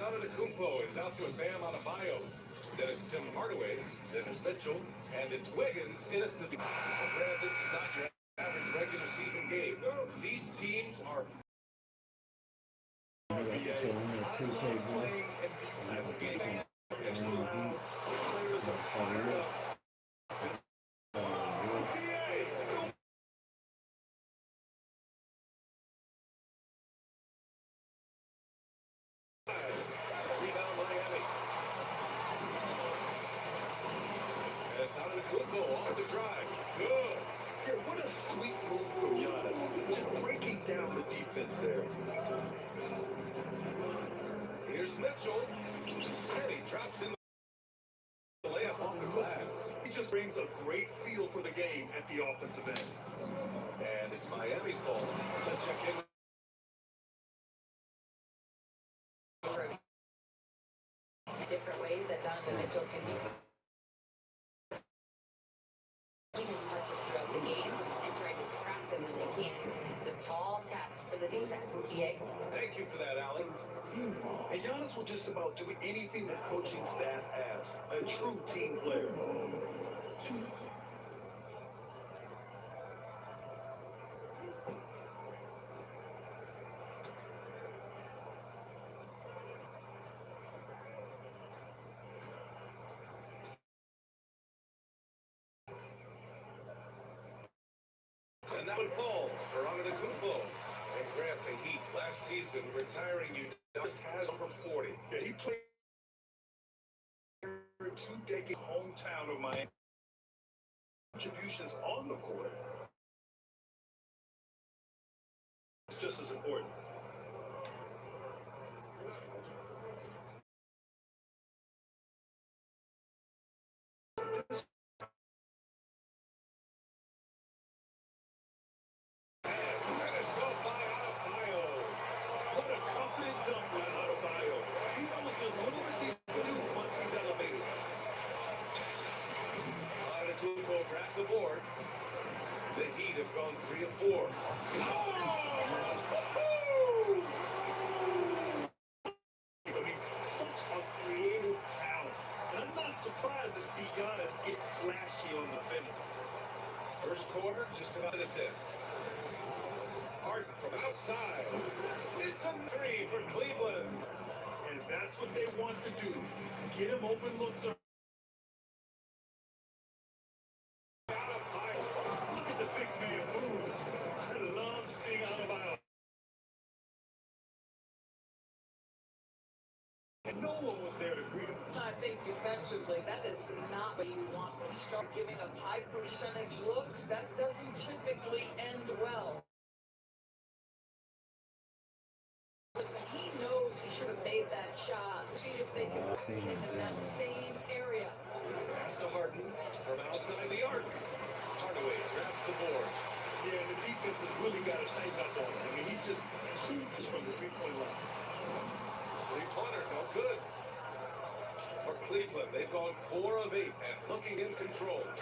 Antetokounmpo is out to a Bam Adebayo. Then it's Tim Hardaway. Then it's Mitchell. And it's Wiggins in at the... Brad, this is not your average regular season game. These teams are... playing in these type of games. Players are fired up. Rebound Miami. And it's Antetokounmpo off the drive. Good. Yeah, what a sweet move from Giannis. Just breaking down the defense there. Here's Mitchell. And he drops in the layup off the glass. He just brings a great feel for the game at the offensive end. And it's Miami's ball. Let's check in. Different ways that Donovan Mitchell can be his touches throughout the game and try to trap them when they can. It's a tall task for the defense. EA. Thank you for that, Allie. And Giannis will just about do anything the coaching staff asks. A true team player. And that one falls for Antetokounmpo. And Grant, the Heat last season retiring Udonis has number 40. Yeah, he played 2-decade hometown of Miami. Contributions on the court. It's just as important. Grabs the board. The Heat have gone 3 of 4. I mean, such a creative talent. And I'm not surprised to see Giannis get flashy on the finish. First quarter, just about at 10. Harden from outside. It's a 3 for Cleveland. And that's what they want to do. Get him open looks. Look at the big man move. I love seeing Adebayo. And no one was there to greet him. I think defensively, that is not what you want. When you start giving up high percentage looks, that doesn't typically end well. Listen, he knows he should have made that shot. See if they can in that same area. Pass to Harden from outside the arc. Hardaway grabs the board. Yeah, and the defense has really got to tighten up on him. I mean, he's just shooting from the three-point line. Three-pointer, no good. For Cleveland, they've gone 4 of 8 and looking in control. And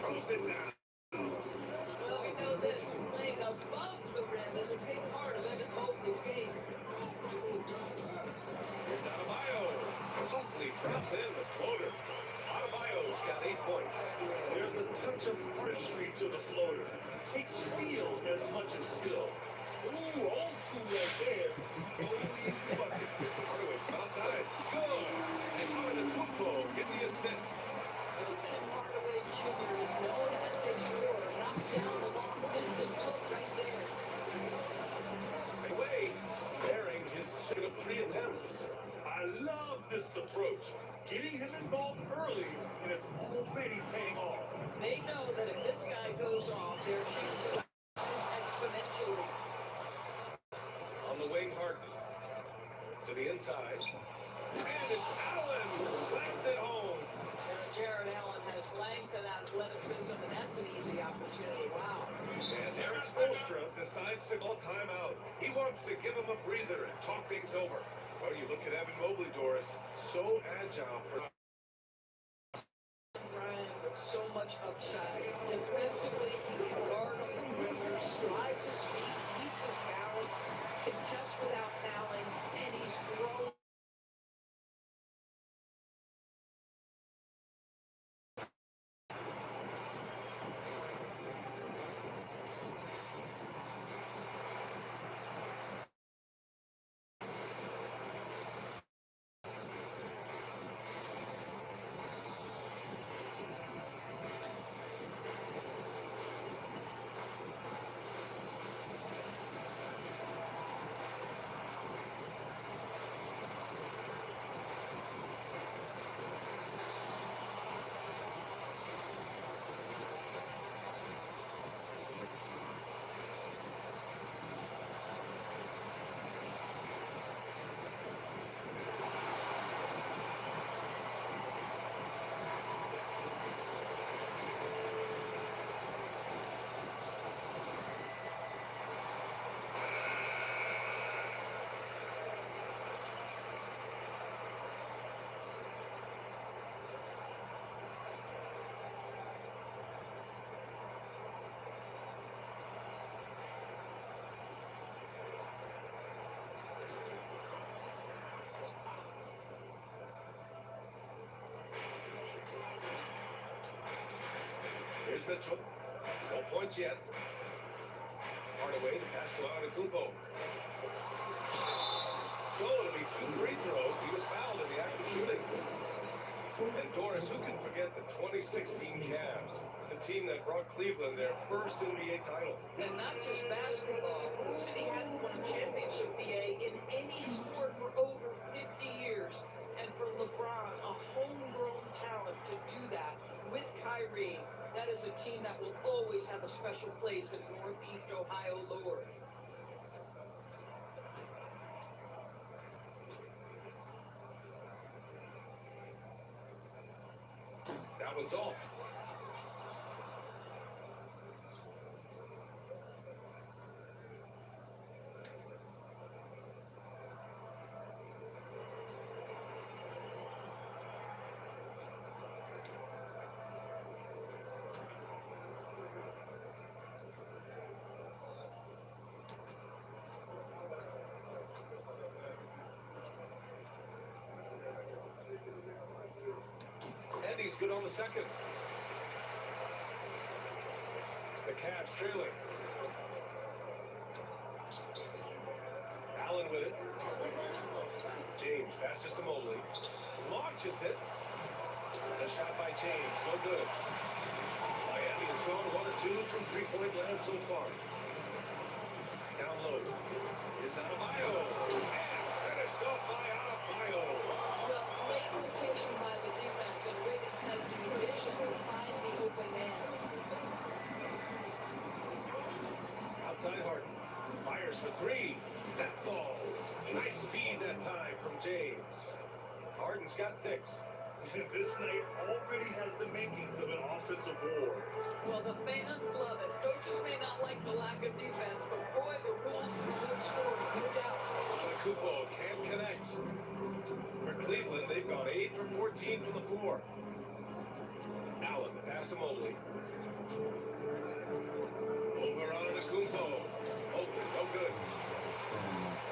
throws it down. Well, we know this. Playing above the rim is a big part of Evan Mobley's game. Here's Adebayo. Softly drops in the floater. Adebayo's got 8 points. There's a touch of artistry to the floater. Takes feel as much as skill. Ooh, old school right there. Easy buckets. Hardaway from outside. Good. And Antetokounmpo gets the assist. Tim Hardaway Jr. is known as a scorer. Knocks down the long distance look right there. Away. Bearing his second of 3 attempts. I love this approach. Getting him involved early, and it's already paying off. They know that if this guy goes off, their chances rise exponentially. On the wing, Harden. To the inside. And it's Allen. Slams it home. Jared Allen has length and athleticism, and that's an easy opportunity. Wow. And Eric Spoelstra decides to call timeout. He wants to give him a breather and talk things over. Well, you look at Evan Mobley, Doris. So agile for... Brian with so much upside. Defensively, he can guard on the perimeter, slides his feet, keeps his balance, contests without fouling, and he's Here's Mitchell. No points yet. Hardaway, the pass to Antetokounmpo. So it'll be 2 free throws. He was fouled in the act of shooting. And Doris, who can forget the 2016 Cavs, the team that brought Cleveland their first NBA title? And not just basketball. The city hadn't won a championship, BA, in any sport for over 50 years. And for LeBron, a homegrown talent, to do that with Kyrie, that is a team that will always have a special place in Northeast Ohio lore. That one's off. And he's good on the second. The Cavs trailing. Allen with it. James passes to Mobley. Launches it. The shot by James, no good. Miami has gone 1 or 2 from three-point land so far. Down low. Here's Adebayo. And finished off by Adebayo. The late rotation by the defense, and Wiggins has the vision to find the open man. Outside Harden. Fires for 3. That falls. Nice feed that time from James. Harden's got 6. This night already has the makings of an offensive war. Well, the fans love it. Coaches may not like the lack of defense, but boy, the rules will move scoring, no doubt. Antetokounmpo can't connect. For Cleveland, they've gone 8 for 14 from the floor. Allen, the pass to Mobley. Over on Antetokounmpo. Open, no good.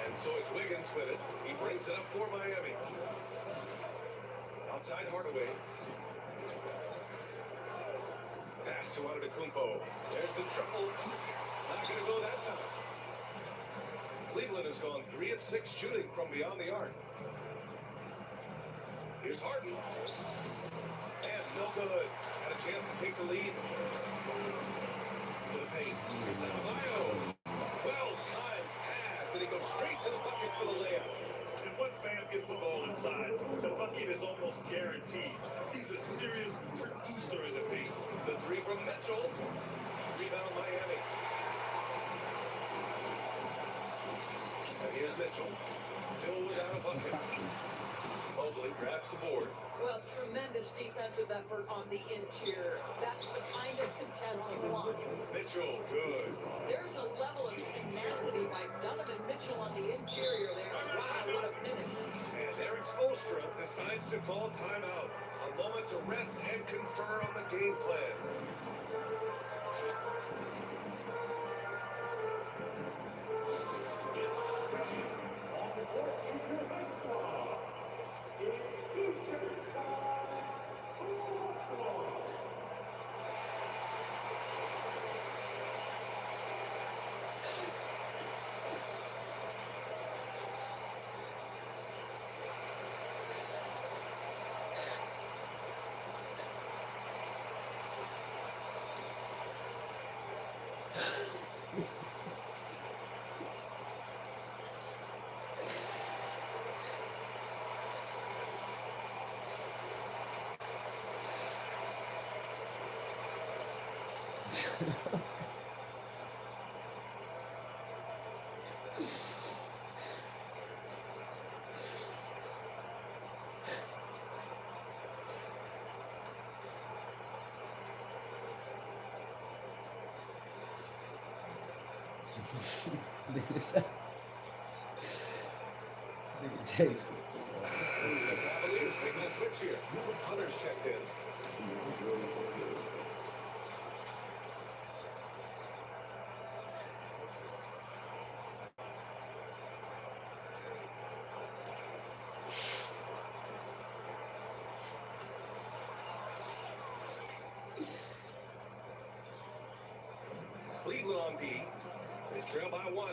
And so it's Wiggins with it. He brings it up for Miami. Outside Hardaway. Pass to Antetokounmpo. There's the trouble. Not going to go that time. Cleveland has gone 3 of 6 shooting from beyond the arc. Here's Harden. And no good. Had a chance to take the lead. To the paint. Here's Adebayo. Well-timed pass, and he goes straight to the bucket for the layup. And once Bam gets the ball inside, the bucket is almost guaranteed. He's a serious producer in the paint. The 3 from Mitchell. Rebound Miami. And here's Mitchell. Still without a bucket. Mobley grabs the board. Well, tremendous defensive effort on the interior. That's the kind of contest you want. Mitchell, good. There's a level of tenacity by Donovan Mitchell on the interior there. Wow, what a finish. And Eric Spoelstra decides to call timeout. A moment to rest and confer on the game plan. Nigga take The Cavaliers making a switch here. Hunter's checked in. Cleveland on D. They trail by 1.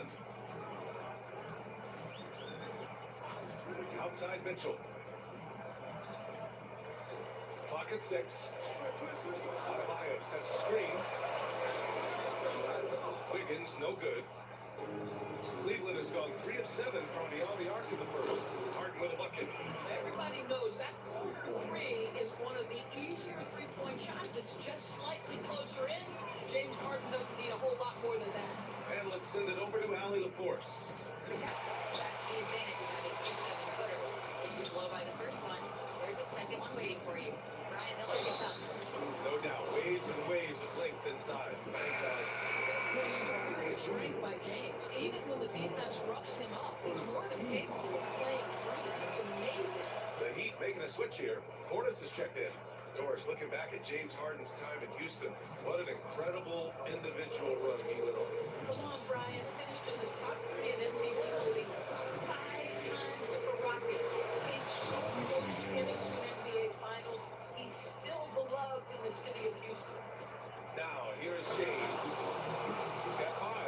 Outside Mitchell. Clock at 6. Adebayo sets a screen. Wiggins, no good. Cleveland has gone 3 of 7 from beyond the arc in the first. Harden with a bucket. Everybody knows that corner three is one of the easier three-point shots. It's just slightly closer in. James Harden doesn't need a whole lot more than that. And let's send it over to Allie LaForce. That's the advantage of having 2 7-footers. If you blow by the first one, there's a second one waiting for you. Brian, they'll take it tough. No doubt, waves and waves of length inside. Banks out. This is superior strength by James. Even when the defense roughs him up, he's more than capable of playing through. It's amazing. The Heat making a switch here. Portis has checked in. Doris looking back at James Harden's time in Houston. What an incredible individual run he went on. Come on, Brian. Finished in the top 3 in MVP voting 5 times with the Rockets. He's so close to getting to an NBA Finals. He's still beloved in the city of Houston. Now, here's James. He's got 5.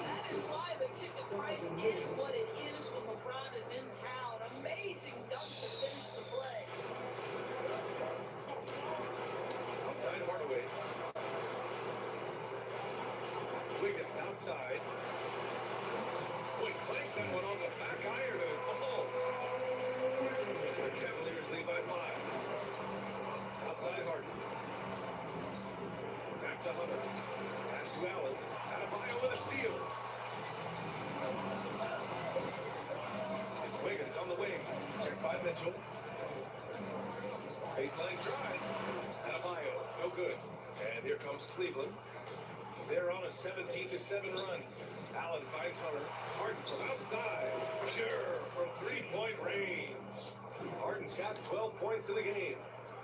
That is why the ticket price is what it is when LeBron is in town. Amazing dunk to finish the play. Outside Hardaway. Wiggins outside. Boy, clanks that one on the back iron and it falls. The Cavaliers lead by 5. Outside Harden. Back to Hunter. Pass to Allen. Adebayo with a steal. It's Wiggins on the wing. Check by Mitchell. Baseline drive. Adebayo, no good. And here comes Cleveland. They're on a 17-7 run. Allen finds Hunter. Harden from outside. Sure, from 3-point range. Harden's got 12 points in the game.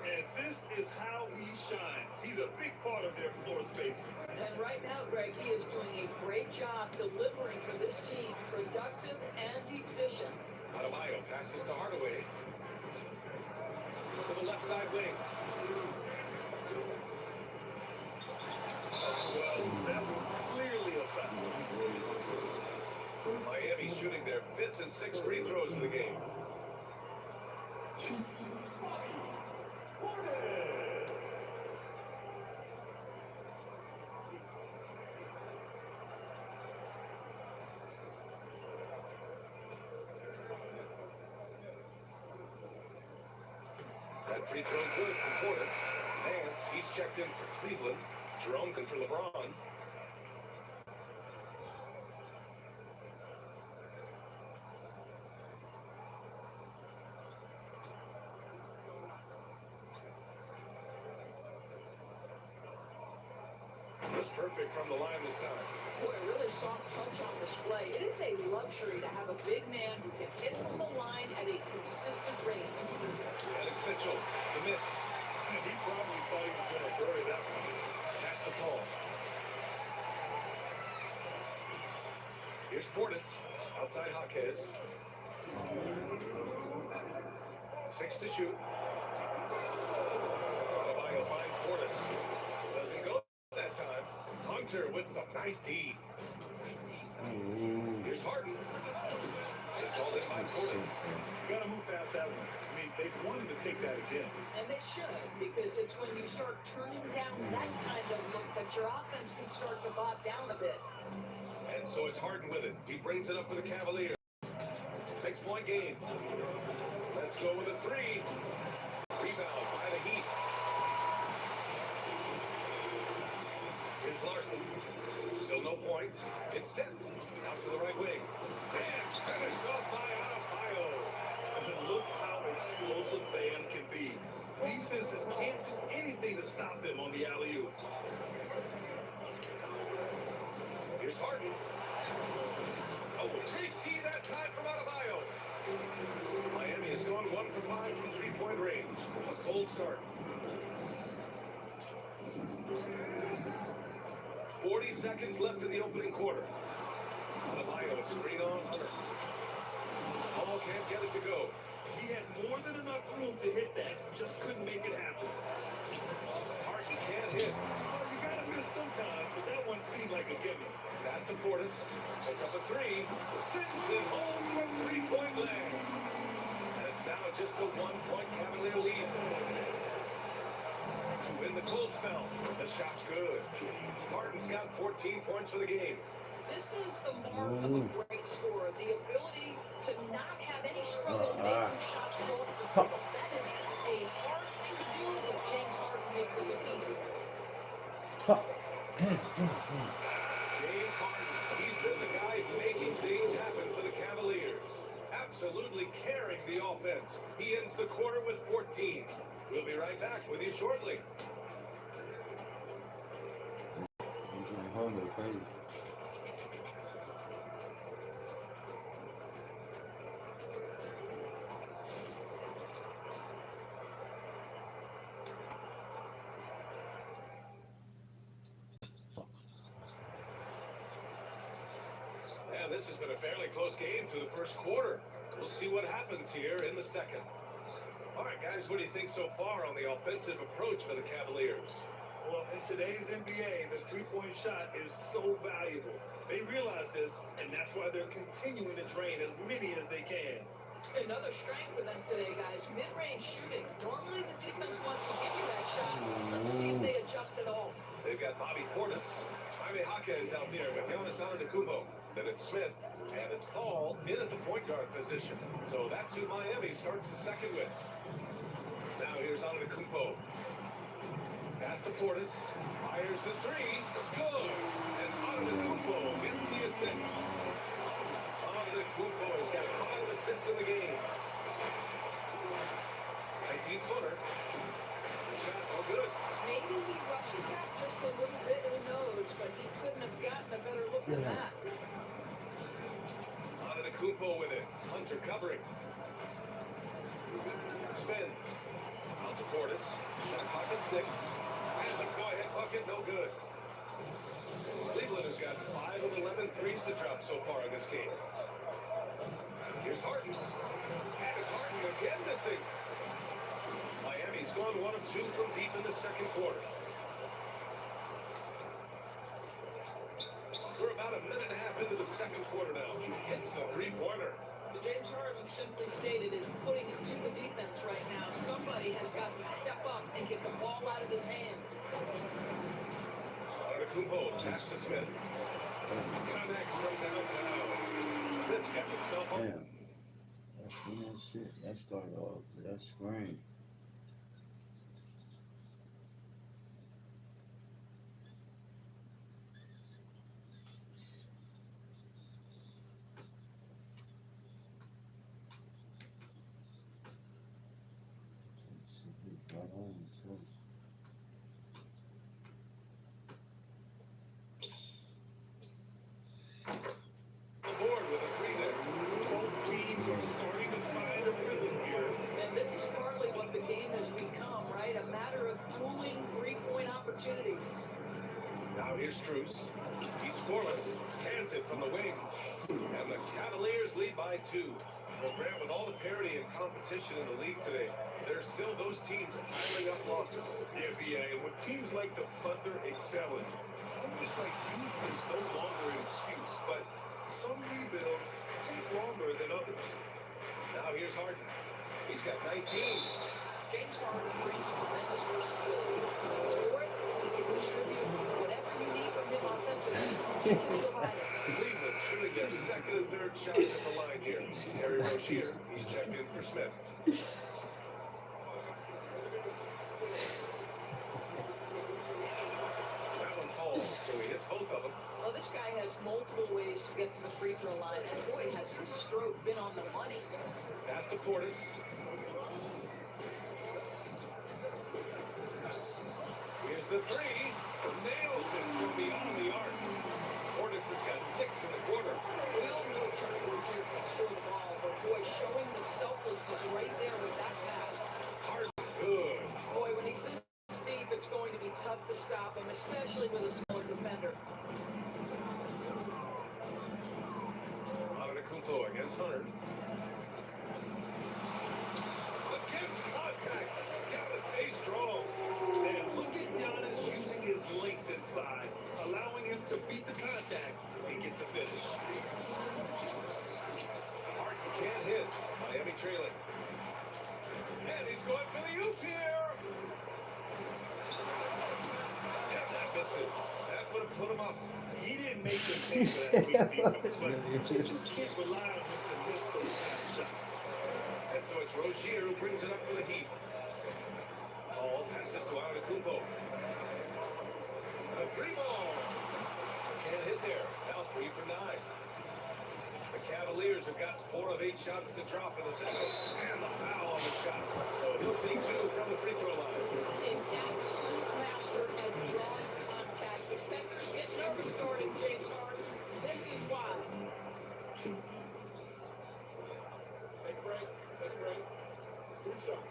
And this is how he shines. He's a big part of their floor space. And right now, Greg, he is doing a great job delivering for this team, productive and efficient. Adebayo passes to Hardaway. To the left side wing. Well, that was clearly a foul. Miami shooting their 5th and 6th free throws of the game. That free throw good for Portis. Nance, he's checked in for Cleveland. Jerome in for LeBron. Was perfect from the line this time. Boy, a really soft touch on display. It is a luxury to have a big man who can hit from the line at a consistent rate. Alex Mitchell, the miss. And he probably thought he was going to bury that one. Pass to Paul. Here's Portis. Outside Jaquez. 6 to shoot. Adebayo finds Portis. Doesn't go that time. Hunter with some nice D. Here's Harden. It's all in by Portis. You got to move past that one. I mean, they wanted to take that again. And they should, because it's when you start turning down that kind of look that your offense can start to bog down a bit. And so it's Harden with it. He brings it up for the Cavaliers. 6-point game. Let's go with a 3. Rebound by the Heat. Here's Larson. Still no points. It's 10. Out to the right wing. And finished off by Adebayo. And look how explosive Bam can be. Defenses can't do anything to stop them on the alley-oop. Here's Harden. Oh, big D that time from Adebayo. Miami has gone 1 for 5 from 3-point range. A cold start. 40 seconds left in the opening quarter. Adebayo, screen on Hunter. Paul can't get it to go. He had more than enough room to hit that. Just couldn't make it happen. Harden can't hit. Oh, you got to sometimes, but that one seemed like a given. Pass to Portis. Puts up a three. Sends it home from three-point land. And it's now just a one-point Cavalier lead. To win the cold spell. The shot's good. Harden's got 14 points for the game. This is the mark of a great scorer, the ability to not have any struggle making shots off the dribble. That is a hard thing to do, but James Harden makes it look easy. James Harden, he's been the guy making things happen for the Cavaliers. Absolutely carrying the offense. He ends the quarter with 14. We'll be right back with you shortly. And this has been a fairly close game through the first quarter. We'll see what happens here in the second. All right, guys, what do you think so far on the offensive approach for the Cavaliers? Well, in today's NBA, the three-point shot is so valuable. They realize this, and that's why they're continuing to drain as many as they can. Another strength for them today, guys, mid-range shooting. Normally the defense wants to give you that shot. Let's see if they adjust at all. They've got Bobby Portis. Jaime Jaquez is out there with Giannis Antetokounmpo. Then it's Smith, and it's Paul in at the point guard position. So that's who Miami starts the second with. Now here's Antetokounmpo. Pass to Portis. Fires the three. Good. And Antetokounmpo gets the assist. Antetokounmpo has got 5 assists in the game. 19-footer. The shot, all good. Maybe he rushes that just a little bit, who knows, but he couldn't have gotten a better look than that. Antetokounmpo with it. Hunter covering. Spins. Out to Portis. Shot clock at 6. And the go-ahead bucket, no good. Cleveland has got 5 of 11 threes to drop so far in this game. Here's Harden. And it's Harden again missing. Miami's gone 1 of 2 from deep in the second quarter. We're about a minute and a half into the second quarter now. Hits the three-pointer. James Harden simply stated is putting it to the defense right now. Somebody has got to step up and get the ball out of his hands. Antetokounmpo, pass to Smith. Connects from downtown. Smith's got himself up. Damn. That's that shit. That started off with that screen. Right on, so. Aboard with a three there. Both teams are starting to find a rhythm here. And this is partly what the game has become, right? A matter of dueling three-point opportunities. Now here's Strus. He's scoreless. Cans it from the wing. And the Cavaliers lead by 2. Well, Grant, with all the parity and competition in the league today, there's still those teams piling up losses. Yeah, and with teams like the Thunder excelling, it's almost like youth is no longer an excuse, but some rebuilds take longer than others. Now here's Harden. He's got 19. James Harden brings tremendous versatility. He can score it, he can distribute whatever you need from him offensively. He can provide it. Cleveland shooting their second and third shots at the line here. Terry Rozier, he's checked in for Smith. That one falls, so he hits both of them. Well, this guy has multiple ways to get to the free throw line, and boy, has his stroke been on the money. Pass to Portis. Here's the three. Nails it from beyond the arc. Portis has got 6 in the quarter. We all know Terry Rozier can score the ball, but boy, showing the selflessness right there with that pass. Harden, good. Boy, when he's this deep, it's going to be tough to stop him, especially with a smaller defender. Antetokounmpo against Hunter. Against contact. Gotta stay strong. And look at Giannis using his length and size. hit. Miami trailing. And he's going for the oop here. And that misses. That would have put him up. He didn't make them pay for that weak defense, but you just can't rely on him to miss those kind of shots. And so it's Rozier who brings it up for the Heat. Ball passes to Antetokounmpo. A free ball. Can't hit there. Now 3 for 9. The Cavaliers have got 4 of 8 shots to drop in the second. And the foul on the shot. So he'll take 2 from the free throw line. An absolute master at drawing contact. Defenders get nervous guarding James Harden. This is why. Take a break. Take a break. Good shot.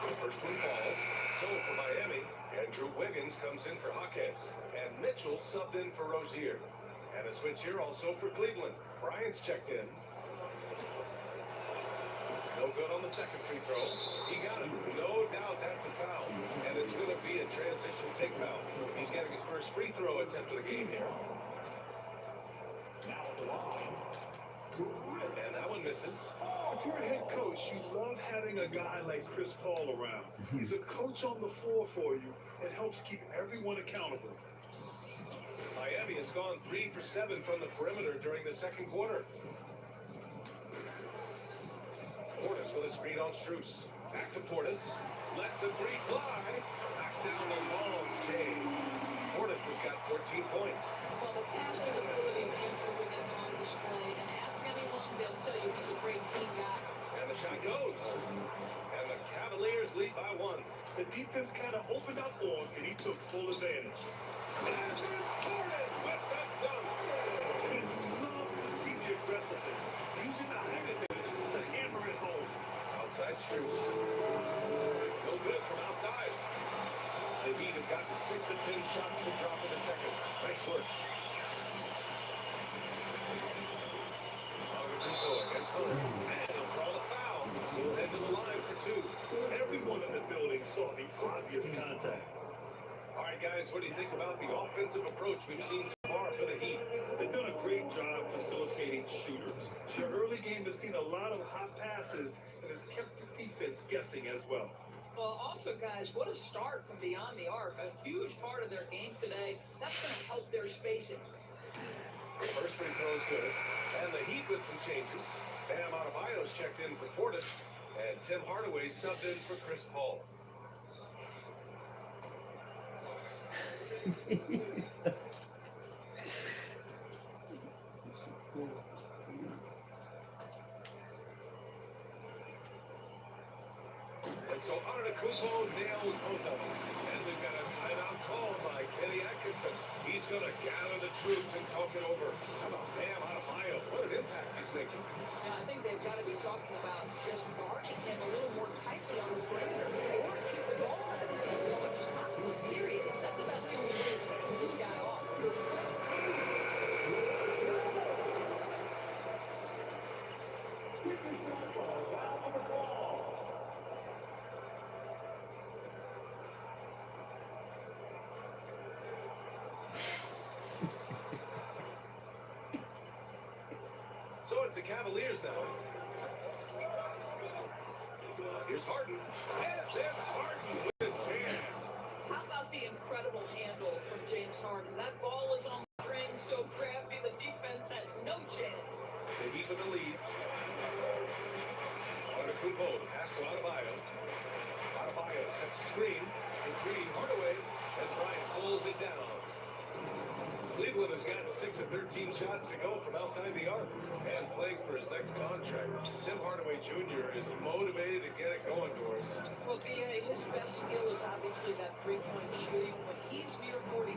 The first one falls. So for Miami, Andrew Wiggins comes in for Jaquez. And Mitchell subbed in for Rozier. And a switch here also for Cleveland. Bryant's checked in. No good on the second free throw. He got it. No doubt that's a foul. And it's going to be a transition take foul. He's getting his first free throw attempt of the game here. Now at the line. And that one misses. If you're a head coach, you love having a guy like Chris Paul around. He's a coach on the floor for you and helps keep everyone accountable. Miami has gone 3 for 7 from the perimeter during the second quarter. Portis with a screen on Strus. Back to Portis. Lets the 3 fly. Knocks down the long J. Portis has got 14 points. Well, the passing ability of Andrew Wiggins on display, and ask anyone, they'll tell you he's a great team guy. And the shot goes. And the Cavaliers lead by 1. The defense kind of opened up for him, and he took full advantage. And then Portis with the dunk. You love to see the aggressiveness, using the height advantage to hammer it home. Outside Strus. No good from outside. The Heat have gotten 6 of 10 shots to drop in the second. Nice work. Antetokounmpo against Hunter. And he'll draw the foul. He'll head to the line for 2. Everyone in the building saw the obvious contact. All right, guys, what do you think about the offensive approach we've seen so far for the Heat? They've done a great job facilitating shooters. The early game has seen a lot of hot passes and has kept the defense guessing as well. Well, also, guys, what a start from beyond the arc. A huge part of their game today. That's going to help their spacing. First free throw is good. And the Heat with some changes. Bam Adebayo's checked in for Portis. And Tim Hardaway subbed in for Chris Paul. And so Antetokounmpo nails both of them. And we've got a timeout called by Kenny Atkinson. He's going to gather the troops and talk it over. How about Bam Adebayo? What an impact he's making. And I think they've got to be talking about just guarding him a little more tightly on the perimeter, or keep the ball out of his hands as much as possible, period. That's about the only way to keep this guy off. So it's the Cavaliers now. Here's Harden. And then Harden with a jam. How about the incredible handle from James Harden? That ball is on the ring, so crafty, the defense has no chance. The Heat with the lead. Antetokounmpo, the pass to Adebayo. Adebayo sets a screen. The 3, Hardaway. And Bryant pulls it down. Cleveland has gotten 6 of 13 shots to go from outside the arc. And playing for his next contract. Tim Hardaway Jr. is motivated to get it going, Doris. Well, B.A., his best skill is obviously that three-point shooting. When he's near 40%,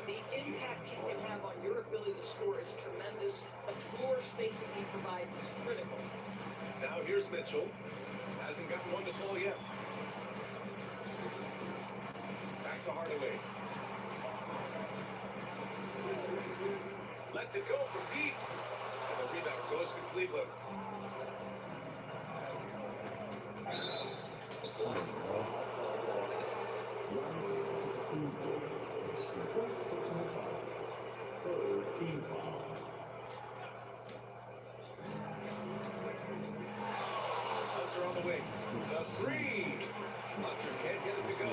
the impact he can have on your ability to score is tremendous. The floor spacing he provides is critical. Now here's Mitchell. Hasn't gotten one to fall yet. Back to Hardaway. Lets it go from deep. And the rebound goes to Cleveland. Hunter on the wing. The three. Hunter can't get it to go.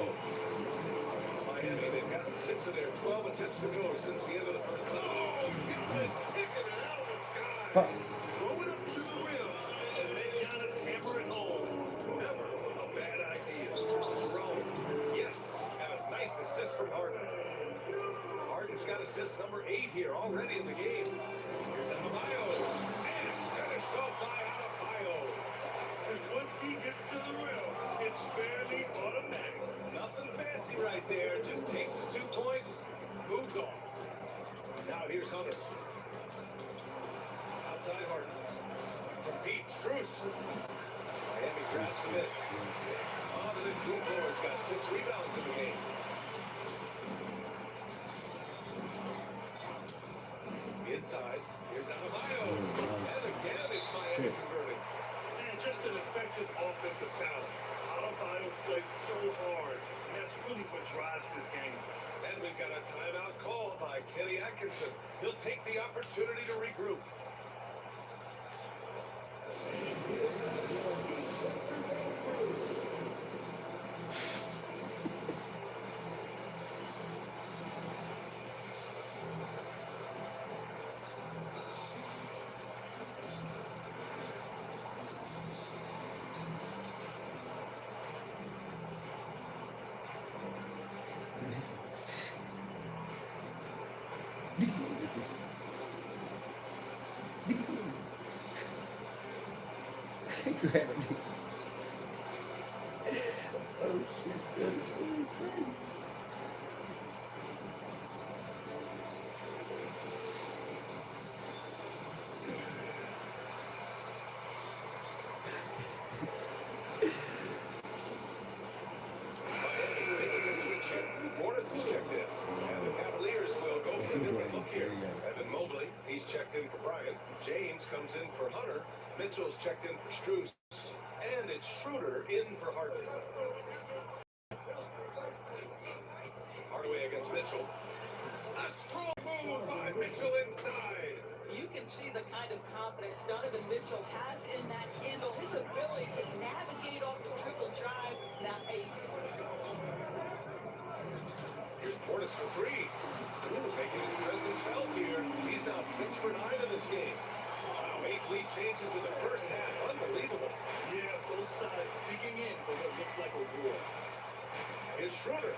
Miami, they've gotten 6 of their 12 attempts to go since the end of the first. Oh, Giannis picking it out of the sky. Throw it up to the rim, and then Giannis hammer it home. Never a bad idea. Jerome, yes, and a nice assist from Harden. Harden's got assist number 8 here already in the game. Here's Adebayo, and finished off by Adebayo. And once he gets to the rim, it's fairly automatic. Nothing fancy right there, just takes his 2 points, moves on. Now here's Hunter. Outside Harden. From Pete Strus. Miami grabs the miss. Donovan Kukoc got 6 rebounds in the game. Inside, here's Adebayo. And again, it's Miami converting. And just an effective offensive talent. Adebayo plays so hard, and that's really what drives his game. And we've got a timeout called by Kenny Atkinson. He'll take the opportunity to regroup. Gravity. Oh shit, son, it's really crazy. Miami making a switch here. Morris is checked in. And the Cavaliers will go for a different look here. Evan Mobley, he's checked in for Bryant. James comes in for Hunter. Mitchell's checked in for Strus. And it's Schroeder in for Hardaway. Hardaway against Mitchell. A strong move by Mitchell inside. You can see the kind of confidence Donovan Mitchell has in that handle. His ability to navigate off the triple drive, that ace. Here's Portis for 3. Ooh, making his presence felt here. He's now 6 for 9 in this game. Wow, 8 lead changes in the first half. Unbelievable. Yeah, both sides digging in for what looks like a war. Here's Schroeder.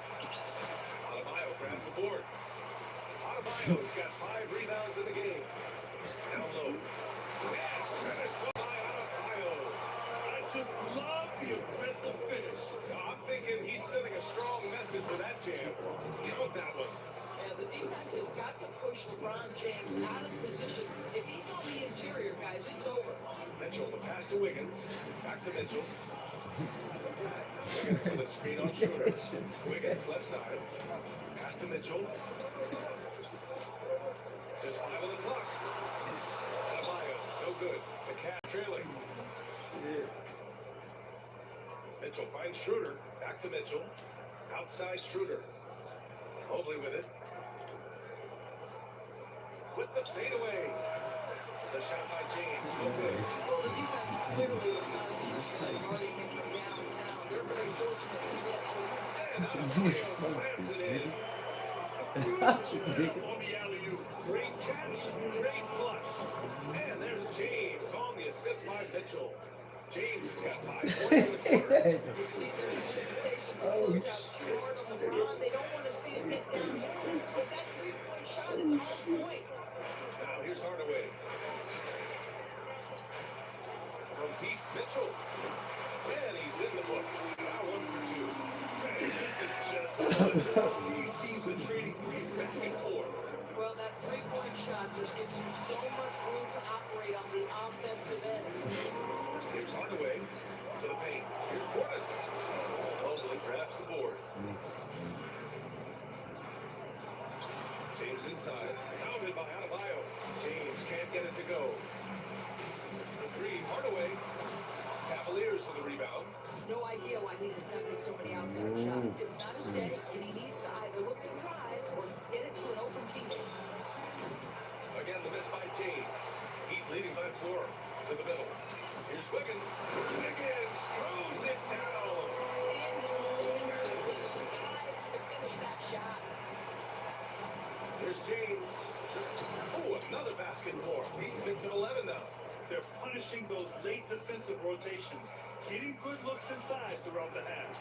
Adebayo grabs the board. Adebayo's got 5 rebounds in the game. Down low. And finished by Adebayo. I just love the aggressive finish. I'm thinking he's sending a strong message for that jam. Count that one. And the defense has got to push LeBron James out of position. If he's on the interior, guys, it's over. Mitchell, the pass to Wiggins. Back to Mitchell. Wiggins with a screen on Schroeder. Wiggins left side. Pass to Mitchell. Just 5 on the clock. Adebayo, no good. The Cavs trailing. Mitchell finds Schroeder. Back to Mitchell. Outside Schroeder. Mobley with it. With the fadeaway. The shot by James. No good. Well, the defense clearly is not interested in guarding him from downtown. They're very fortunate to get And Adebayo You smoked slams this, it in. nigga. On the alley-oop. Great catch, great flush. And there's James on the assist by Mitchell. James has got 5 points in the quarter. You see there's hesitation to close out too hard on LeBron. They don't want to see him hit down. But that three-point shot is on point. Now here's Hardaway. From deep, Mitchell. And he's in the books. Now 1 for 2. Man, this is just fun. These teams are trading threes back and forth. Well, that three-point shot just gives you so much room to operate on the offensive end. Here's Hardaway to the paint. Here's Portis. Mobley grabs the board. James inside. Counted by Adebayo. James can't get it to go. The 3, Hardaway. Cavaliers with the rebound. No idea why he's attempting so many outside shots. It's not his day, and he needs to either look to drive or get it to an open teammate. Again, the miss by James. Heat leading by 4. to the middle. Here's Wiggins. Wiggins throws it down. And simply skies to finish that shot. There's James. Oh, another basket for him. He's 6 of 11 now. They're punishing those late defensive rotations, getting good looks inside throughout the half.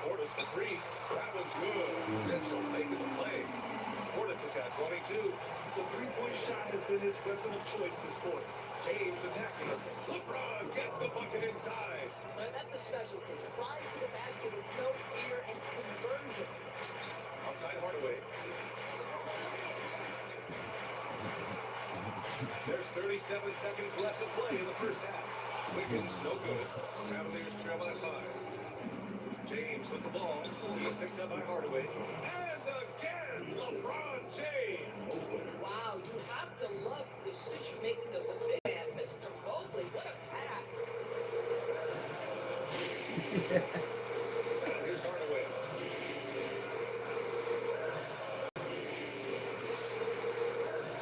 Portis for 3. That one's good. Mitchell making the play. Portis has got 22. The three-point shot has been his weapon of choice this quarter. James attacking. LeBron gets the bucket inside. That's a specialty. Flying to the basket with no fear and conversion. Outside Hardaway. There's 37 seconds left to play in the first half. Wiggins, no good. Cavaliers trail by 5. James with the ball. He's picked up by Hardaway. And again, LeBron James. Wow, you have to love the decision-making of the big man. Mr. Mobley, what a pass. Here's Hardaway.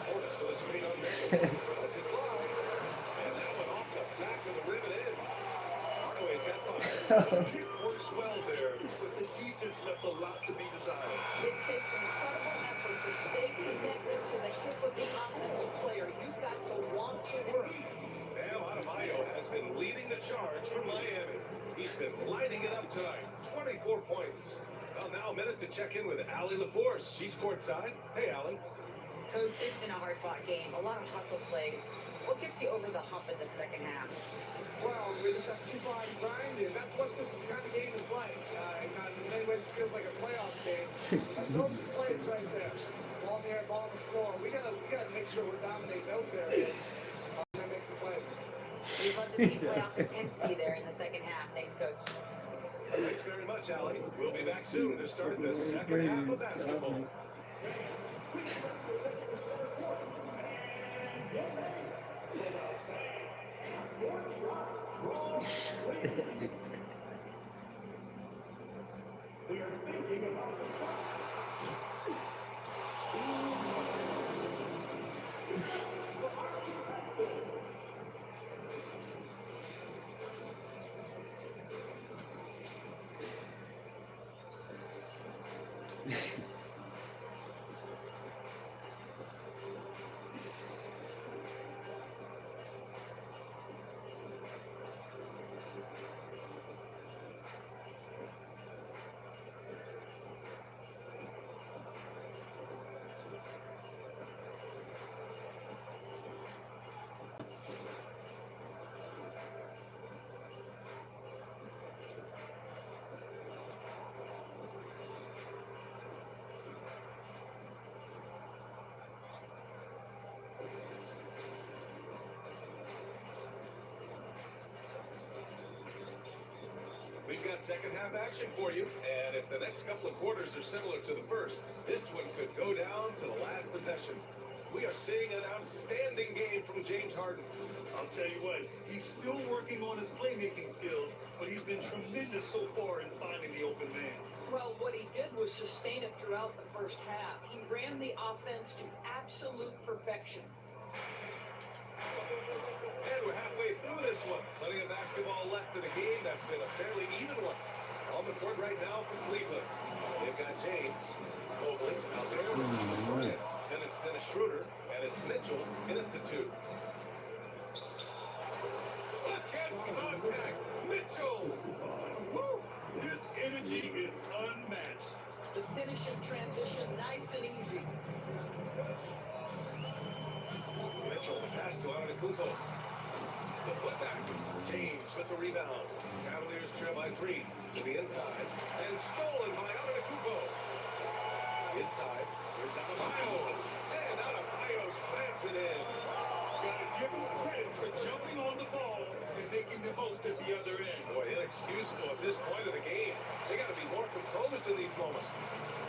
Portis with a screen on Mitchell. That's it fly. And that one off the back of the rim and in. Hardaway's got 5. Kick works well there, but the defense left a lot to be desired. It takes an incredible effort to stay connected to the hip of the offensive player. You've got to want to work. Bam Adebayo has been leading the charge for Miami. He's been lighting it up tonight. 24 points. Well, now a minute to check in with Allie LaForce. She's courtside. Hey, Allie. Coach, it's been a hard-fought game. A lot of hustle plays. What gets you over the hump in the second half? Well, we just have to keep on grinding. That's what this kind of game is like. In many ways, it feels like a playoff game. Those plays right there, ball in the air, ball on the floor. We gotta make sure we're dominating those areas. That makes the plays. We'd love to see playoff intensity there in the second half. Thanks, Coach. Thanks very much, Allie. We'll be back soon to start the second half of basketball. We've got second half action for you, and if the next couple of quarters are similar to the first, this one could go down to the last possession. We are seeing an outstanding game from James Harden. I'll tell you what, he's still working on his playmaking skills, but he's been tremendous so far in finding the open man. Well, what he did was sustain it throughout the first half. He ran the offense to absolute perfection. And we're halfway through this one. Plenty of basketball left in a game that's been a fairly even one. On the court right now for Cleveland. They've got James, Mobley out there. Then it's Dennis Schroeder, and it's Mitchell in at the 2. Against contact, Mitchell! Woo! His energy is unmatched. The finish in transition, nice and easy. Mitchell, the pass to Antetokounmpo. The putback. James with the rebound. Cavaliers trail by 3 to the inside. And stolen by Antetokounmpo. Inside. Here's Adebayo. And Adebayo slams it in. Gotta give him credit for jumping on the ball and making the most at the other end. Boy, inexcusable at this point of the game. They got to be more composed in these moments.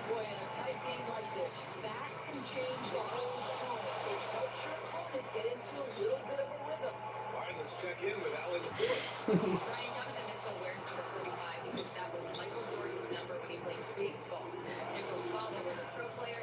Boy, in a tight game like this, that can change the whole tone. It helps your opponent get into a little bit of a rhythm. All right, let's check in with Allie LaForce. Brian, Donovan Mitchell wears number 45 because that was Michael Jordan's number when he played baseball. Mitchell's father was a pro player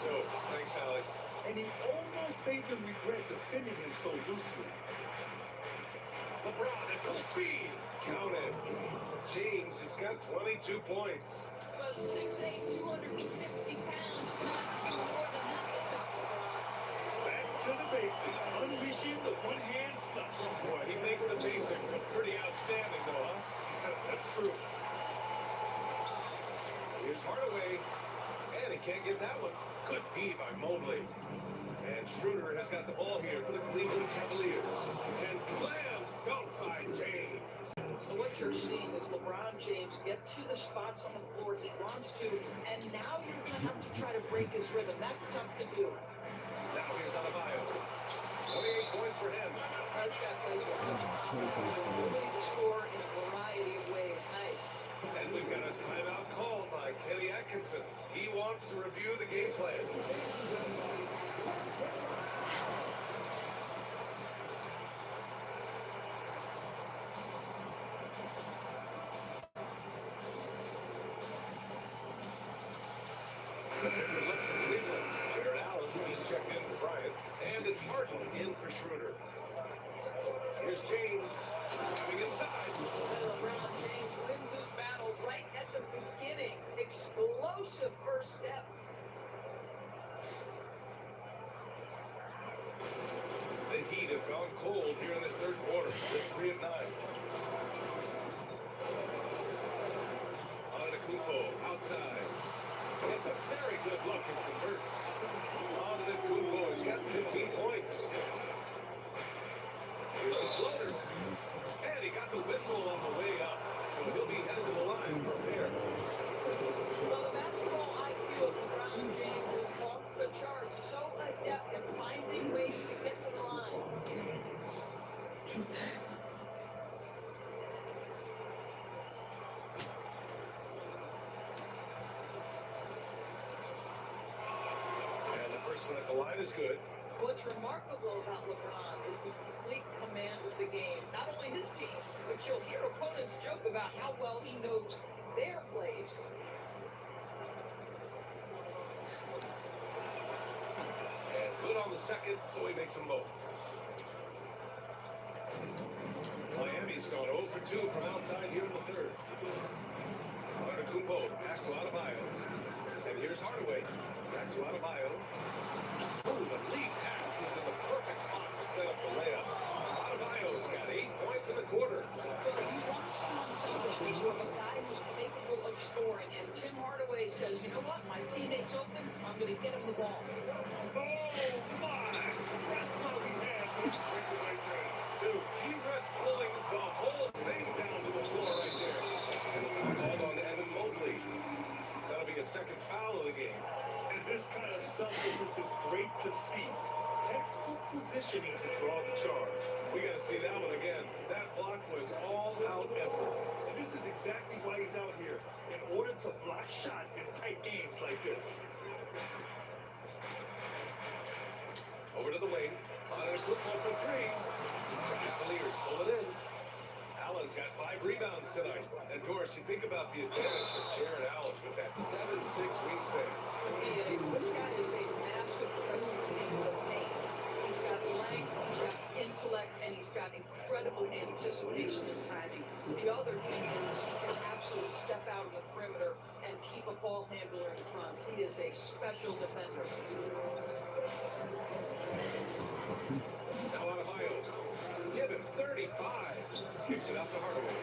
so. Thanks, Alec. And he almost made them regret defending him so loosely. LeBron at full speed. Count it. James has got 22 points. A 6'8", 250 pounds. But not more than that to stop LeBron. Back to the basics, unleashing the one-hand flush. Boy, he makes the basics look pretty outstanding, though, huh? That's true. Here's Hardaway. And he can't get that one. Good D by Mobley. And Schroeder has got the ball here for the Cleveland Cavaliers. And slam dunk by James. So what you're seeing is LeBron James get to the spots on the floor he wants to, and now you're going to have to try to break his rhythm. That's tough to do. Now here's Adebayo. 28 points for him. Prescott plays with such ability to score in a variety of ways. Nice. And we've got a timeout called by Kenny Atkinson. He wants to review the game plan. A different look for Cleveland. Jared Allen, he's checked in for Bryant. And it's Harden in for Schroeder. Here's James coming inside. LeBron James wins his battle right at the beginning. Explosive first step. The Heat have gone cold here in this third quarter. Just 3 of 9. Antetokounmpo outside. It's a very good look and converts. Antetokounmpo has got 15 points. Here's the floater. And he got the whistle on the way up. So he'll be headed to the line from there. Well, the basketball IQ of LeBron James is off the charts. So adept at finding ways to get to the line. And the first one at the line is good. What's remarkable about LeBron is the complete command of the game. Not only his team, but you'll hear opponents joke about how well he knows their plays. And good on the second, so he makes them both. Miami's gone 0 for 2 from outside here in the third. Antetokounmpo pass to Adebayo. And here's Hardaway. Back to Adebayo. Oh, the lead pass was in the perfect spot to set up the layup. Adebayo's got 8 points in the quarter. Well, you want someone selfish from a guy who's capable of scoring. And Tim Hardaway says, you know what, my teammate's open, I'm going to get him the ball. Oh, my! That's why we have this breakaway run. Dude, he rests pulling the whole thing down to the floor right there. And the foul called on Evan Mobley. That'll be a second foul of the game. And this kind of selflessness is great to see. Textbook positioning to draw the charge. We got to see that one again. That block was all-out effort. And this is exactly why he's out here, in order to block shots in tight games like this. Over to the wing. Antetokounmpo for 3. The Cavaliers pull it in. Allen's got 5 rebounds tonight. And Doris, you think about the advantage for Jared Allen with that 7'6" wingspan. To me, this guy is a massive presence in the paint. He's got length, he's got intellect, and he's got incredible anticipation and timing. The other thing is he can absolutely step out of the perimeter and keep a ball handler in front. He is a special defender. Now Adebayo. Give him 35. Kicks it out to Hardaway.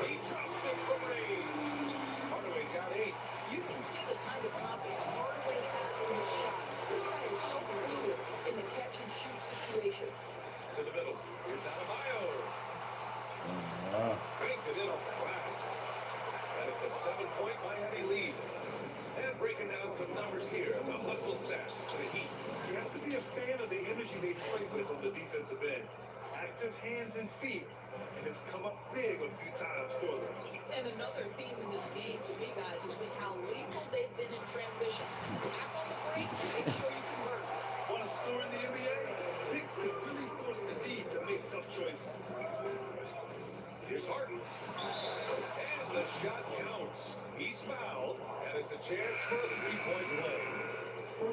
He drops it from range. Hardaway's got 8. You can see the kind of confidence Hardaway has in his shot. This guy is so fluid in the catch-and-shoot situations. To the middle. Here's Adebayo. Banked it in on the glass. And it's a 7-point Miami lead. And breaking down some numbers here. The hustle stats for the Heat. You have to be a fan of the energy they play with on the defensive end. Active hands and feet. And it's come up big a few times for them. And another theme in this game to me, guys, has been how lethal they've been in transition. Tap on the break, make sure you convert. Want to score in the NBA? Knicks can really force the D to make tough choices. Here's Harden. And the shot counts. He's fouled. And it's a chance for a 3-point play.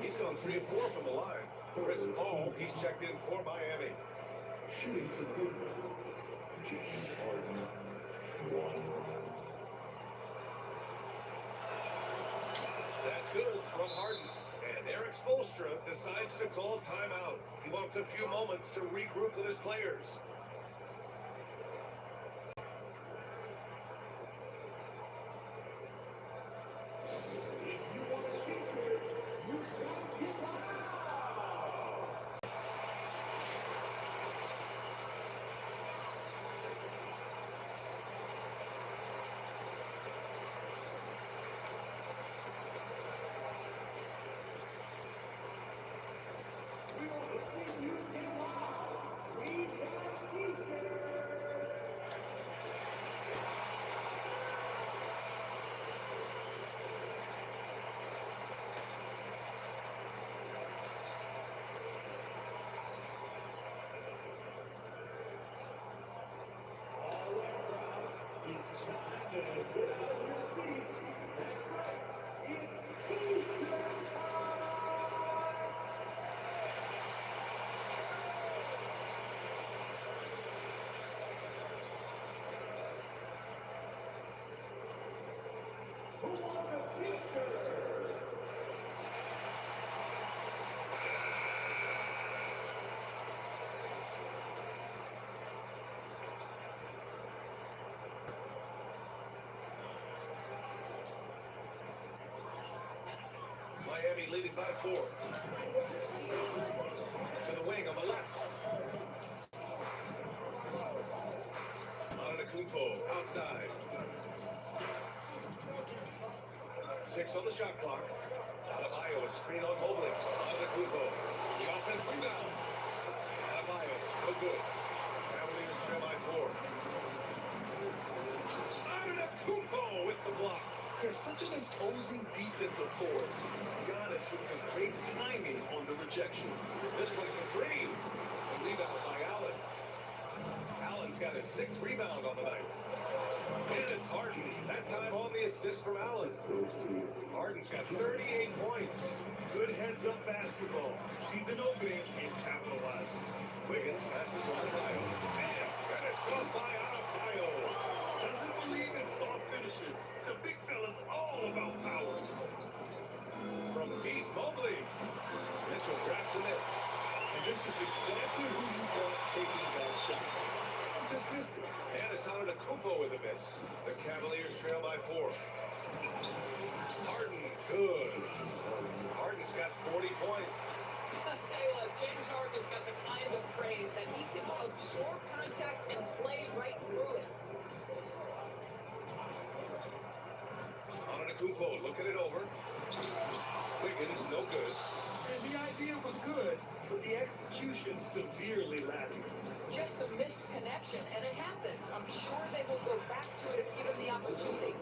He's gone 3 of 4 from the line. Chris Paul, he's checked in for Miami. Shooting for Cleveland, James Harden, 1. That's good from Harden. And Eric Spoelstra decides to call timeout. He wants a few moments to regroup with his players. Miami leading by 4. To the wing on the left. Antetokounmpo outside. 6 on the shot clock. Adebayo, a screen on Mobley. Antetokounmpo. The offense rebound. Adebayo, no good. Cavaliers trail by 4. Antetokounmpo with the block. They're such an imposing defensive force. Giannis with the great timing on the rejection. This one for 3. The rebound by Allen. Allen's got his 6th rebound on the night. And it's Harden. That time on the assist from Allen. Harden's got 38 points. Good heads-up basketball. Sees an opening and capitalizes. Wiggins passes to Adebayo. And finished off by Adebayo. Doesn't believe in soft finishes. The big fella's all about power. From deep, Mobley. Mitchell grabs a miss. And this is exactly who you want taking that shot. Just missed it. And it's Antetokounmpo with a miss. The Cavaliers trail by 4. Harden, good. Harden's got 40 points. I'll tell you what, James Harden has got the kind of frame that he can absorb contact and play right through it. Antetokounmpo looking it over. Wiggins, no good. And the idea was good, but the execution severely lacking. Just a missed connection, and it happens. I'm sure they will go back to it if given the opportunity.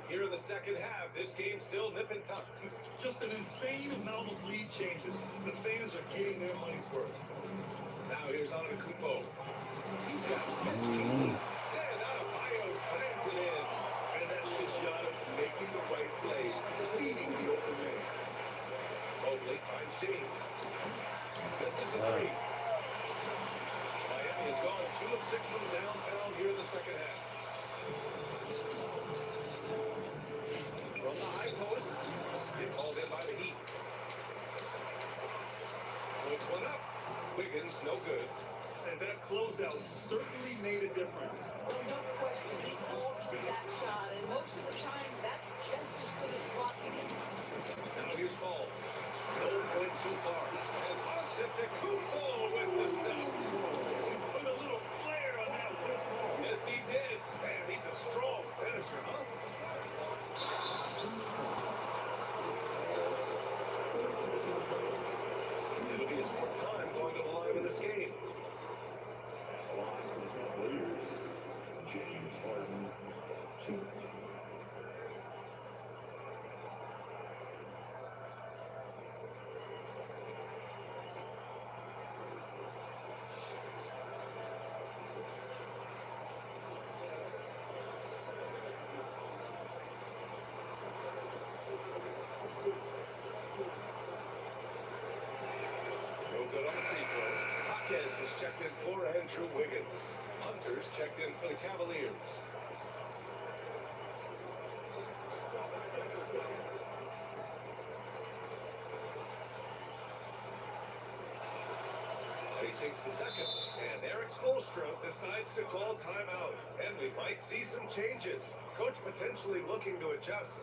Here in the second half, this game's still nip and tuck. Just an insane amount of lead changes. The fans are getting their money's worth. Now here's Antetokounmpo. He's got 15. Then Adebayo slams it in. And that's just Giannis making the right play, feeding the open man. Mobley finds James. This is a 3. Miami has gone 2 of 6 from downtown here in the second half. From the high post, it's hauled in by the Heat. Puts one up. Wiggins, no good. And that closeout certainly made a difference. Well, no question, they all took that shot, and most of the time, that's just as good as blocking it. Now here's Paul. No point so far. And Antetokounmpo with the stuff. Put a little flair on that one. Yes, he did. Man, he's a strong finisher, huh? It'll be a sport time going to the line in this game. Line for the Cavaliers, James Harden, 2. is checked in for Andrew Wiggins. Hunter's checked in for the Cavaliers. And he takes the second. And Eric Spoelstra decides to call timeout. And we might see some changes. Coach potentially looking to adjust.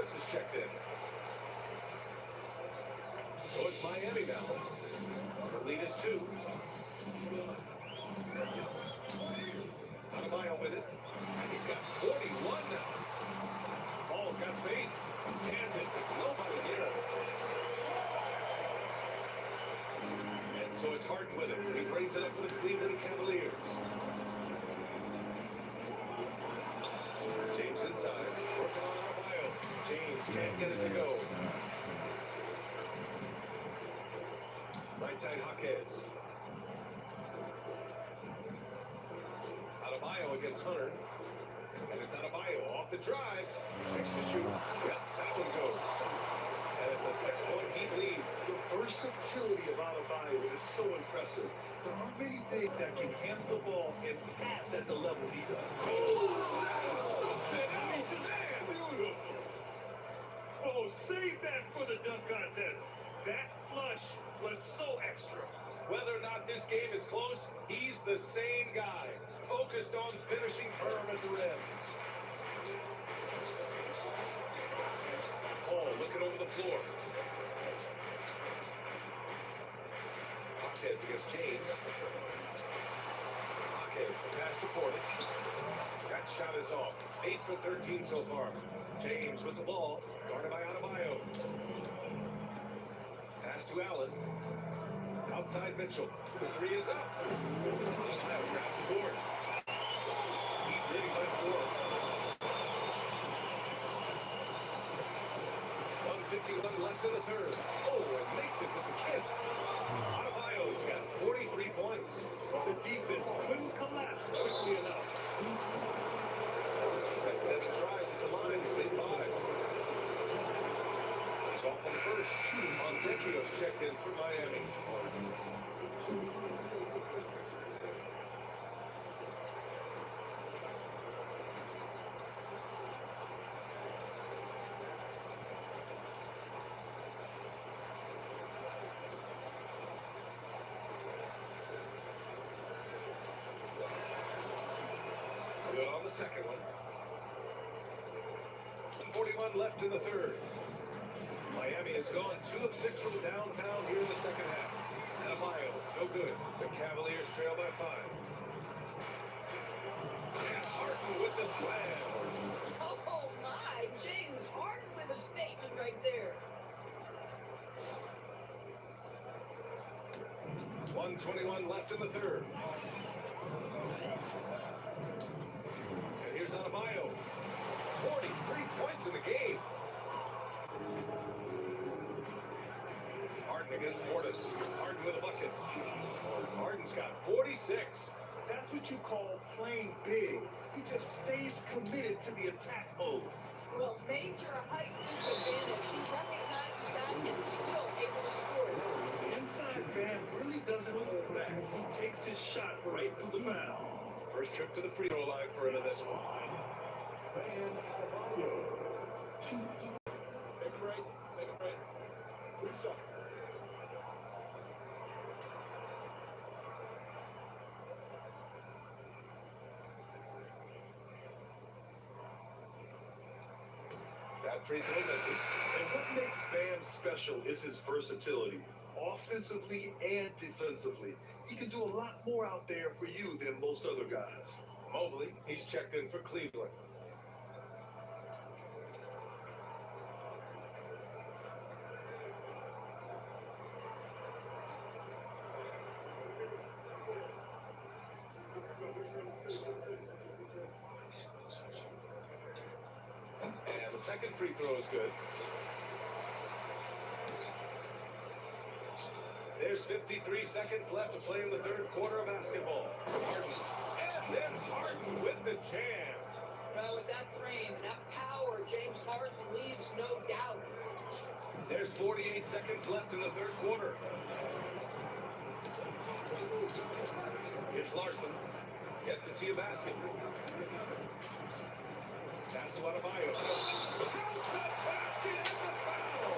Is checked in. So it's Miami now. The lead is 2. Adebayo with it. He's got 41 now. Ball's got space. Hands it. Nobody near him. And so it's Harden with it. He brings it up for the Cleveland Cavaliers. James inside. Working on Adebayo. James can't get it to go. Right side Jaquez. Adebayo against Hunter. And it's Adebayo off the drive. 6 to shoot. Yep, that one goes. And it's a 6-point Heat lead. The versatility of Adebayo is so impressive. There aren't many things that can handle the ball and pass at the level he does. Beautiful. Oh, save that for the dunk contest. That flush was so extra. Whether or not this game is close, he's the same guy. Focused on finishing firm at the rim. Paul looking over the floor. Jaquez against James. Jaquez, the pass to Portis. That shot is off. 8 for 13 so far. James with the ball. Guarded by Adebayo. Pass to Allen. Outside Mitchell. The 3 is up. Adebayo grabs the board. Heat leading by 4. 1:51 left in the third. Oh, and makes it with the kiss. Adebayo's got 43 points. The defense couldn't collapse quickly enough. He's had 7 tries at the line. He's made 5. He's off on first. Montecchio's checked in for Miami. Good on the second one. 41 left in the third. Miami has gone 2 of 6 from downtown here in the second half. Adebayo, no good. The Cavaliers trail by 5. And Harden with the slam. Oh my, James Harden with a statement right there. 1:21 left in the third. And here's Adebayo. 43 points in the game. Harden against Portis. Harden with a bucket. Harden's got 46. That's what you call playing big. He just stays committed to the attack mode. Well, major height disadvantage. He recognizes that and is still able to score. The inside man really doesn't hold back. He takes his shot right through the foul. First trip to the free throw line for him in this one. And Adebayo. Take a break. Take a break. 3 seconds. That free throw misses. And what makes Bam special is his versatility, offensively and defensively. He can do a lot more out there for you than most other guys. Mobley, he's checked in for Cleveland. second free throw is good. There's 53 seconds left to play in the third quarter of basketball. Harden. And then Harden with the jam. Well, with that frame and that power, James Harden leaves no doubt. There's 48 seconds left in the third quarter. Here's Larson. Yet to see a basket. Pass to Adebayo. Count the basket and the foul.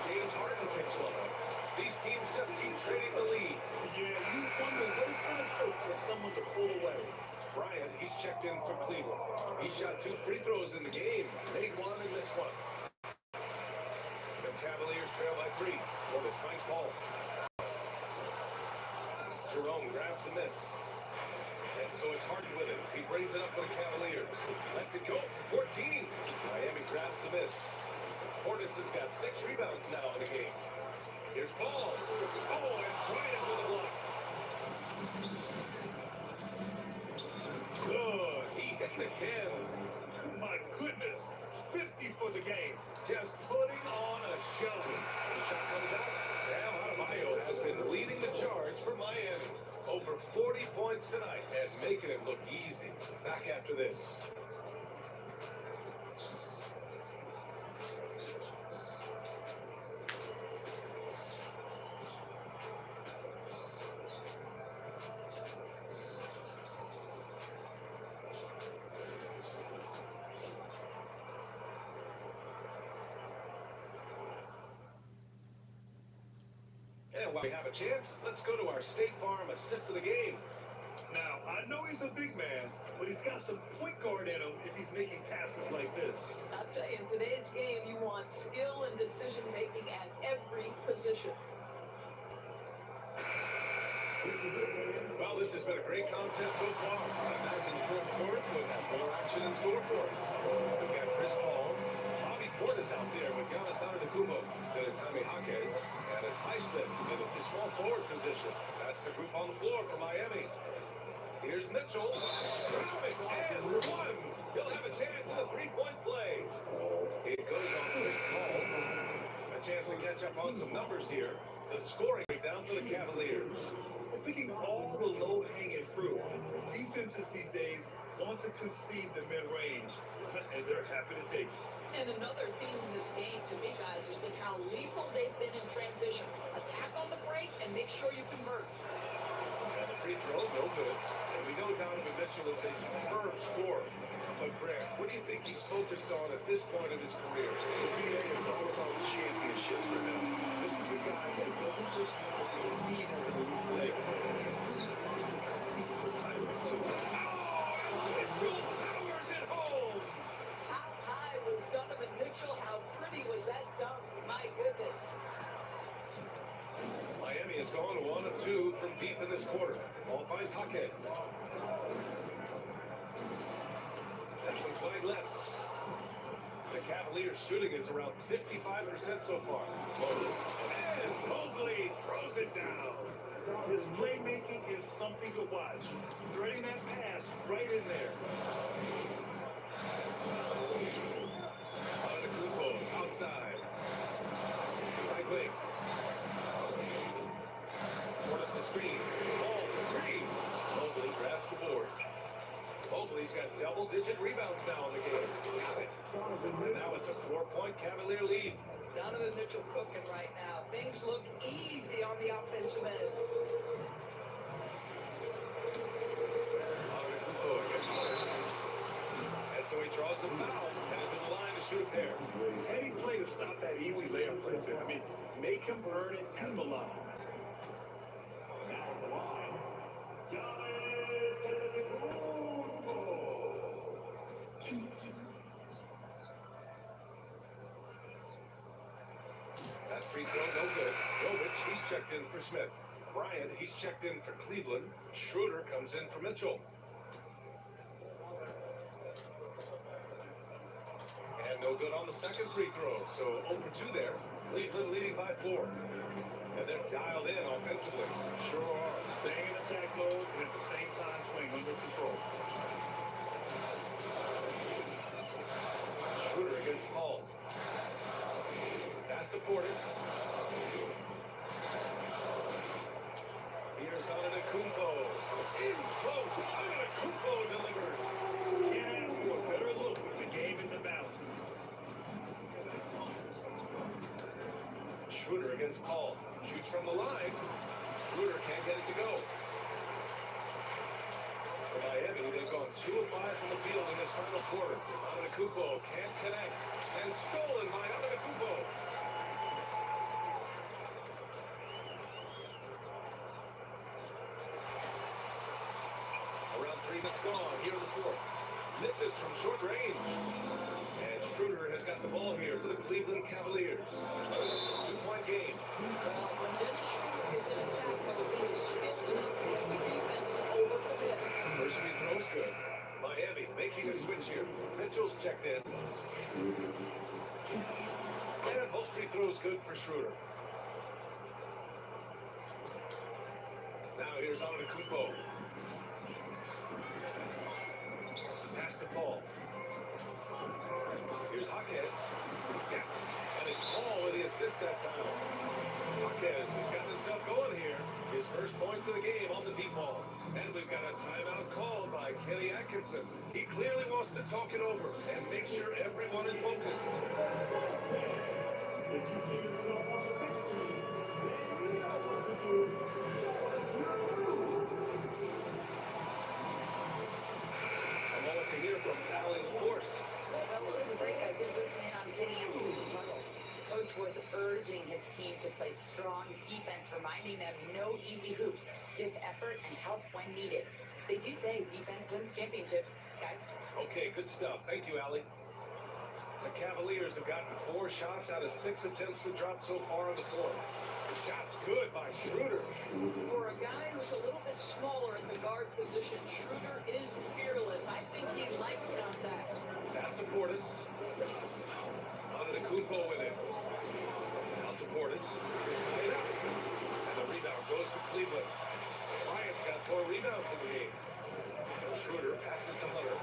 James Harden picks one up. These teams just keep trading the lead. Yeah, you wonder what it's going to take for someone to pull away. Bryant, he's checked in from Cleveland. He shot 2 free throws in the game. Made one and missed one. The Cavaliers trail by 3. Portis finds Paul. Jerome grabs the miss. And so it's Harden with it. He brings it up for the Cavaliers. Lets it go for 14. Miami grabs the miss. Portis has got 6 rebounds now in the game. Here's Paul. Oh, and Bryant with a block. Good. He hits again. My goodness, 50 for the game. Just putting on a show. The shot comes out. Bam Adebayo has been leading the charge for Miami. Over 40 points tonight and making it look easy. Back after this. And while we have a chance, let's go to our State Farm assist of the game. Now, I know he's a big man, but he's got some point guard in him if he's making passes like this. I'll tell you, in today's game, you want skill and decision making at every position. Well, this has been a great contest so far. I imagine the fourth quarter will have more action in store for us. We've got Chris Paul, Bobby Portis out there with Giannis Antetokounmpo, then it's Jaime Jaquez, and it's Highsmith in the small forward position. That's the group on the floor for Miami. Here's Mitchell. Traffic and one. He'll have a chance in the three-point play. It goes on Chris Paul. A chance to catch up on some numbers here. The scoring down for the Cavaliers. We're picking all the low-hanging fruit. Defenses these days want to concede the mid-range, and they're happy to take it. And another theme in this game to me, guys, has been how lethal they've been in transition. Attack on the break and make sure you convert. And the free throw, no good. And we know Donovan Mitchell is a superb scorer. But Grant, what do you think he's focused on at this point in his career? NBA is all about championships for him. This is a guy that doesn't just want to be seen as an elite player. He wants to compete for titles too. Oh, and Mitchell powers it home. How high was Donovan Mitchell? How pretty was that dunk? My goodness. Miami has gone 1 of 2 from deep in this quarter. Ball finds Jaquez. That one's wide left. The Cavaliers shooting is around 55% so far. And Mobley throws it down. His playmaking is something to watch. Threading that pass right in there. Antetokounmpo outside. Right wing. Portis the screen. Ball for 3. Mobley grabs the board. Mobley's got double-digit rebounds now in the game. Got it. And now it's a 4-point Cavalier lead. Donovan Mitchell cooking right now. Things look easy on the offensive end. Antetokounmpo against Leonard. And so he draws the foul and into the line to shoot there. Heady play to stop that easy layup right there. I mean, make him earn it at the line. Now on the line, Giannis Antetokounmpo. That free throw, no good. Jovic, he's checked in for Smith. Bryant, he's checked in for Cleveland. Schroeder comes in for Mitchell. And no good on the second free throw. So 0 for 2 there. Cleveland leading by 4. And they're dialed in offensively. Sure are. Staying in attack mode and at the same time playing under control. Schroeder against Paul. Pass to Portis. Here's Antetokounmpo. In close. Antetokounmpo delivers. Can't ask for a better look with the game in the balance. Schroeder against Paul. Shoots from the line. Schroeder can't get it to go. For Miami, they've gone 2 of 5 from the field in this final quarter. Antetokounmpo can't connect. And stolen by Antetokounmpo. Around 3 minutes gone. Here in the fourth. Misses from short range. And Schroeder has got the ball here for the Cleveland Cavaliers. 2-point game. Well, when Dennis Schroeder is in attack mode, he is skilled enough to get the defense to overcommit. First free throw's good. Miami making a switch here. Mitchell's checked in. And both free throws good for Schroeder. Now here's Antetokounmpo. Pass to Paul. Here's Jaquez. Yes. And it's Paul with the assist that time. Jaquez has gotten himself going here. His first points of the game on the deep ball. And we've got a timeout called by Kenny Atkinson. He clearly wants to talk it over and make sure everyone is focused. I wanted to hear from Allie LaForce. Well, over the break, I did listen in on Kenny Atkinson's huddle. Coach was urging his team to play strong defense, reminding them no easy hoops, give effort and help when needed. They do say defense wins championships, guys. Okay, good stuff. Thank you, Allie. The Cavaliers have gotten 4 shots out of 6 attempts to drop so far on the floor. The shot's good by Schroeder. For a guy who's a little bit smaller in the guard position, Schroeder is fearless. I think he likes contact. Pass to Portis. Antetokounmpo with it. Out to Portis. To tie it up. And the rebound goes to Cleveland. Bryant's got 4 rebounds in the game. Schroeder passes to Hunter.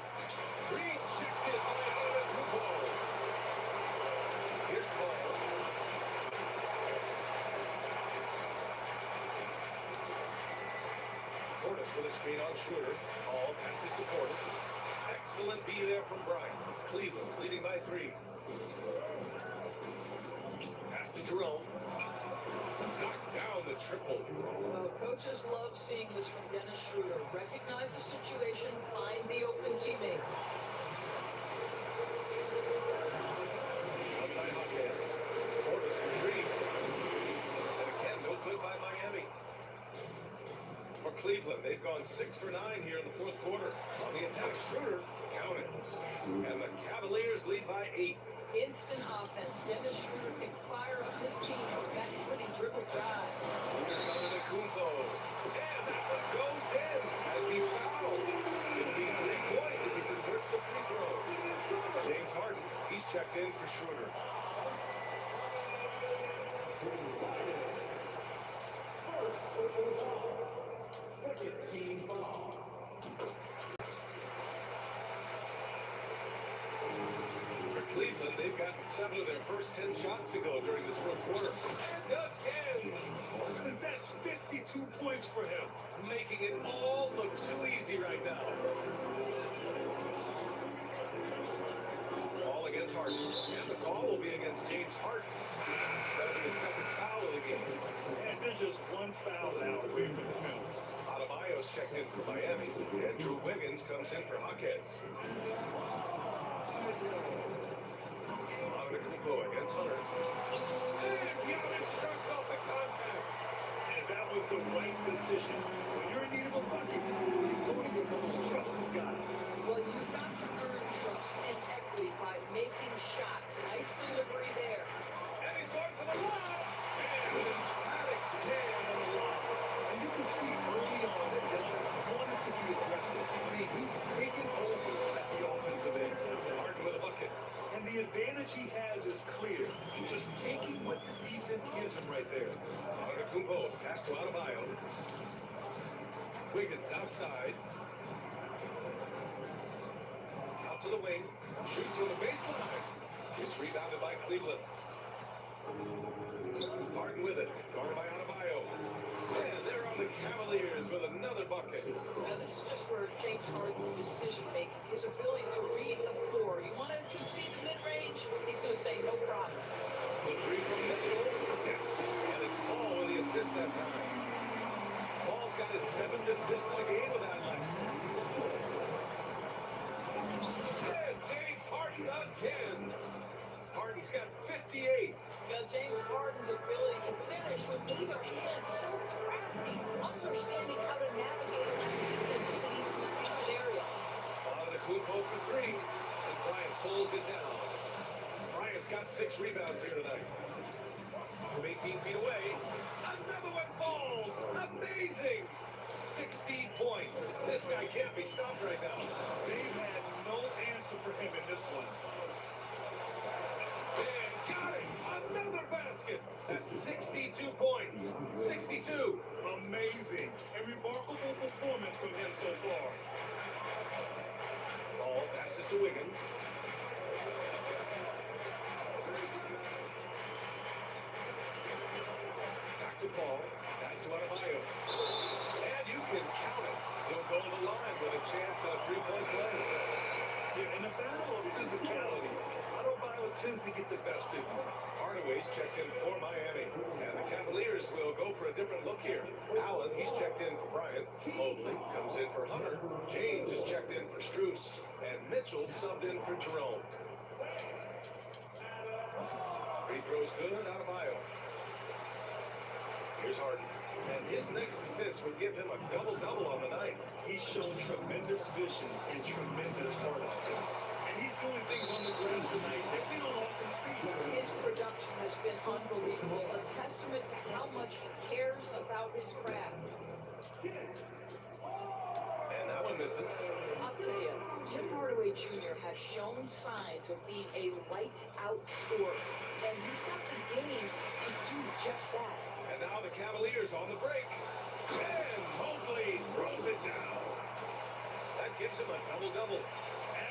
Rejected by Antetokounmpo. Here's Paul. Portis with a screen on Schroeder. Paul passes to Portis. Excellent B there from Bryant. Cleveland leading by 3. Pass to Jerome. Knocks down the triple. Well, coaches love seeing this from Dennis Schroeder. Recognize the situation, find the open teammate. Outside Jaquez. Portis for 3. And again, no good by Miami. For Cleveland, they've gone 6 for 9 here in the fourth quarter. On the attack, Schroeder counted. And the Cavaliers lead by 8. Instant offense. Dennis Schroeder can fire up his team with that pretty dribble drive. Here's Antetokounmpo. And that one goes in as he's fouled. It'll be 3 points if he converts the free throw. James Harden, he's checked in for Schroeder. Second team foul. For Cleveland, they've gotten 7 of their first 10 shots to go during this fourth quarter. And again! That's 52 points for him. Making it all look too easy right now. Ball against Harden. And the call will be against James Harden. That'll be the second foul of the game. And they're just 1 foul now away from the penalty. Adebayo's checked in for Miami. And Drew Wiggins comes in for Jaquez. Antetokounmpo against Hunter. And Giannis shuts off the contact. And that was the right decision. When you're in need of a bucket, you go to your most trusted guy. Well, you've got to earn trust and equity by making shots. Nice delivery there. And he's going for the lob. And an emphatic jam on the lob. And you can see early on that Giannis wanted to be aggressive. I mean, he's taken over at the offensive end. Harden with a bucket. And the advantage he has is clear. Just taking what the defense gives him right there. Antetokounmpo, pass to Adebayo. Wiggins outside. Out to the wing. Shoots from the baseline. It's rebounded by Cleveland. Harden with it. Guarded by Adebayo. And they're on the Cavaliers with another bucket. Now, this is just where it's James Harden's decision-making, his ability to read the floor. You want to concede the mid-range? He's going to say, no problem. The three from Mitchell. Yes. And it's Paul with the assist that time. Paul's got his 7th assist of the game with that last one. And James Harden again. Harden's got 58. Now, James Harden's ability to finish with either hand, so crafty, understanding how to navigate around defenses when he's in the painted area. Antetokounmpo for 3. And Bryant pulls it down. Bryant's got 6 rebounds here tonight. From 18 feet away, another one falls. Amazing. 60 points. This guy can't be stopped right now. They had no answer for him in this one. And got it. Another basket. That's 62 points. 62. Amazing. A remarkable performance from him so far. Ball passes to Wiggins. Back to Paul. Pass to Adebayo. And you can count it. He'll go to the line with a chance at a three-point play. Yeah, in a battle of physicality, Adebayo tends to get the best of you. Hardaway's checked in for Miami. And the Cavaliers will go for a different look here. Allen, he's checked in for Bryant. Mobley comes in for Hunter. James is checked in for Strus. And Mitchell subbed in for Jerome. Free throw's good. Adebayo. Here's Harden. And his next assist would give him a double-double on the night. He's shown tremendous vision and tremendous heart out there. And he's doing things on the glass tonight that we don't often see. His production has been unbelievable, a testament to how much he cares about his craft. And that one misses. I'll tell you, Tim Hardaway Jr. has shown signs of being a lights-out scorer, and he's got the game to do just that. And now the Cavaliers on the break. And Mobley throws it down. That gives him a double-double.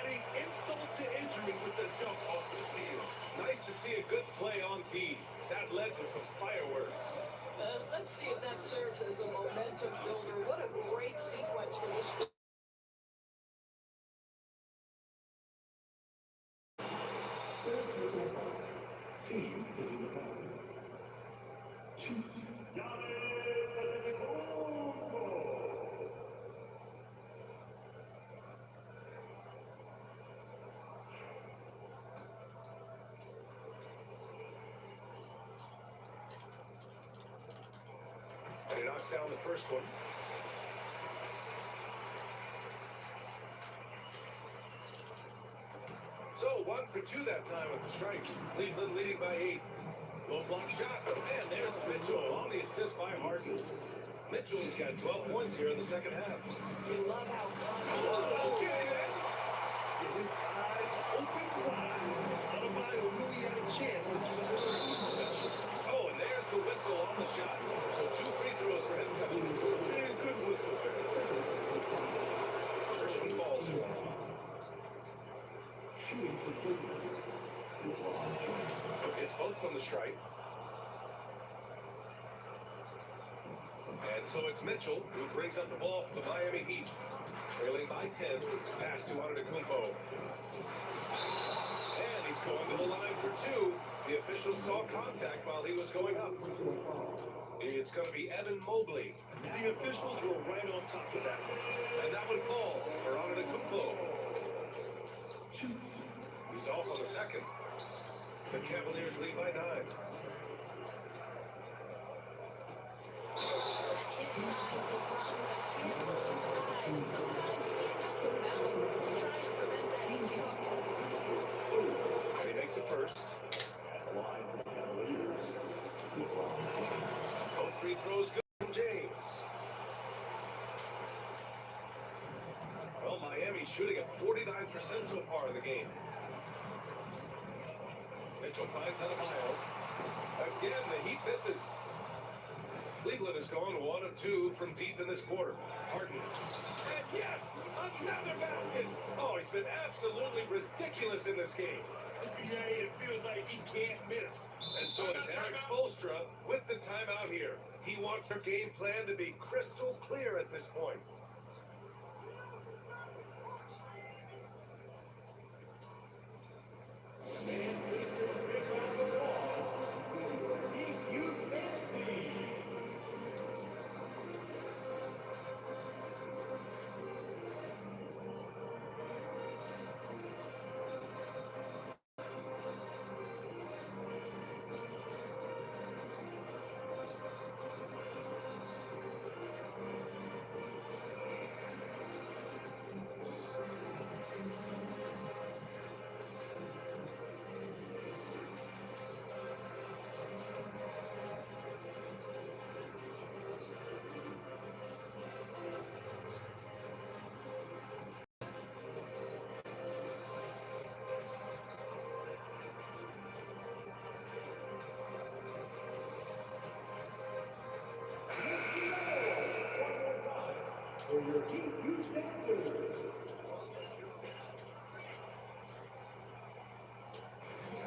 Adding insult to injury with the dunk off the steal. Nice to see a good play on D. That led to some fireworks. Let's see if that serves as a momentum builder. What a great sequence for this. Team is in the foul. And he knocks down the first one. So 1 for 2 that time at the strike. Cleveland leading by 8. Low block shot. And there's Mitchell on the assist by Harden. Mitchell's got 12 points here in the second half. You love how Getting it. With his eyes open wide, Adebayo knew he had a chance to do something special. Oh, and there's the whistle on the shot. So 2 free throws for him coming. Very good whistle there. First one falls for him. Shooting for Cleveland. It's both from the strike. And so it's Mitchell who brings up the ball for the Miami Heat. Trailing by 10. Pass to Antetokounmpo. And he's going to the line for 2. The official saw contact while he was going up. It's going to be Evan Mobley. The officials were right on top of that one. And that one falls for Antetokounmpo. He's off on the second. The Cavaliers lead by 9. his size, LeBron is a handle inside, and sometimes he can help him out to try and prevent that easy hook. And he makes it first. At the line for the Cavaliers, LeBron James. Both free throws good from James. Well, Miami's shooting at 49% so far in the game. Mitchell finds Adebayo. Again, the Heat misses. Cleveland has gone 1 of 2 from deep in this quarter. Harden. And yes, another basket. Oh, he's been absolutely ridiculous in this game. NBA, it feels like he can't miss. And so it's Eric Spoelstra with the timeout here. He wants their game plan to be crystal clear at this point.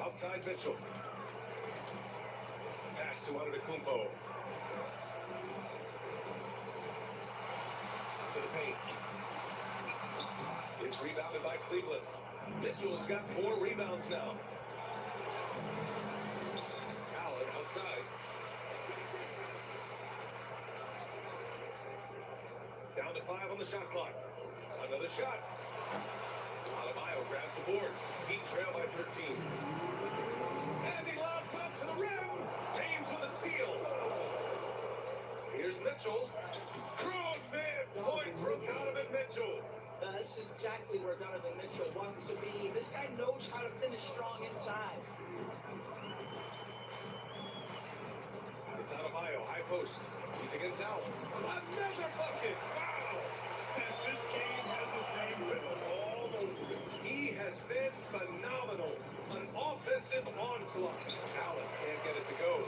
Outside Mitchell. Pass to Antetokounmpo. To the paint. It's rebounded by Cleveland. Mitchell's got 4 rebounds now. Allen outside. Down to 5 on the shot clock. Another shot. Adebayo grabs the board. Heat trail by 13. And he lobs up to the rim. James with a steal. Here's Mitchell. Strong man point from Donovan Mitchell. That's exactly where Donovan Mitchell wants to be. This guy knows how to finish strong inside. It's Adebayo, high post. He's against Allen. Another bucket. Wow. And this game has his name written all over it. He has been phenomenal. An offensive onslaught. Allen can't get it to go.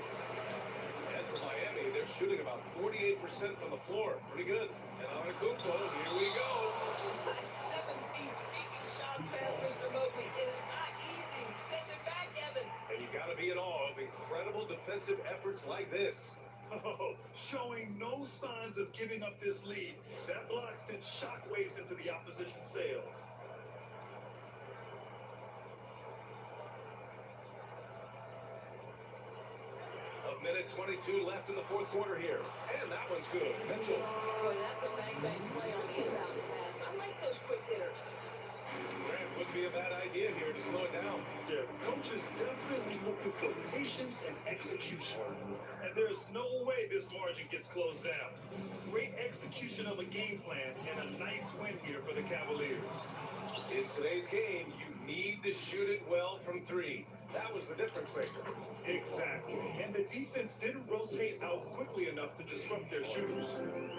And for Miami, they're shooting about 48% from the floor. Pretty good. And Antetokounmpo, here we go. 7 feet sneaking shots past Mr. Mobley. It is not easy. Send it back, Evan. And you got to be in awe of incredible defensive efforts like this. Oh, showing no signs of giving up this lead. That block sent shockwaves into the opposition sails. A minute 22 left in the fourth quarter here. And that one's good. Mitchell. Boy, that's a bang-bang play on the inbounds pass. I like those quick hitters. Grant wouldn't be a bad idea here to slow it down. Yeah, coaches definitely looking for patience and execution. And there's no way this margin gets closed down. Great execution of a game plan and a nice win here for the Cavaliers. In today's game, you need to shoot it well from 3. That was the difference maker. Exactly. And the defense didn't rotate out quickly enough to disrupt their shooters.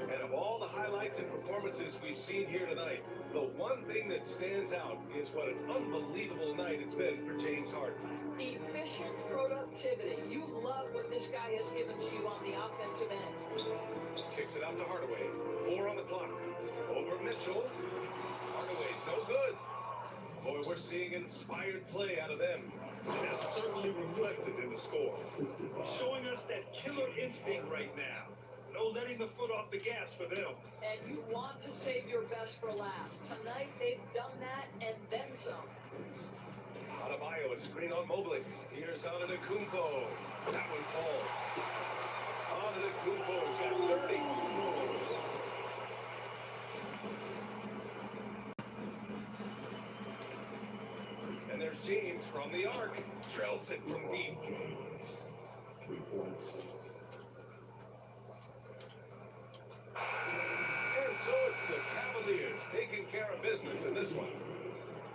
And of all the highlights and performances we've seen here tonight, the one thing that stands out is what an unbelievable night it's been for James Harden. Efficient productivity. You love what this guy has given to you on the offensive end. Kicks it out to Hardaway. 4 on the clock. Over Mitchell. Hardaway, no good. Boy, we're seeing inspired play out of them. And that's certainly reflected in the score. Showing us that killer instinct right now. No letting the foot off the gas for them. And you want to save your best for last. Tonight, they've done that and then some. Adebayo, a screen on Mobley. Here's Antetokounmpo. That one falls. Antetokounmpo's got 30. And there's James from the arc. Trails it from deep. 3 points. And so it's the Cavaliers taking care of business in this one.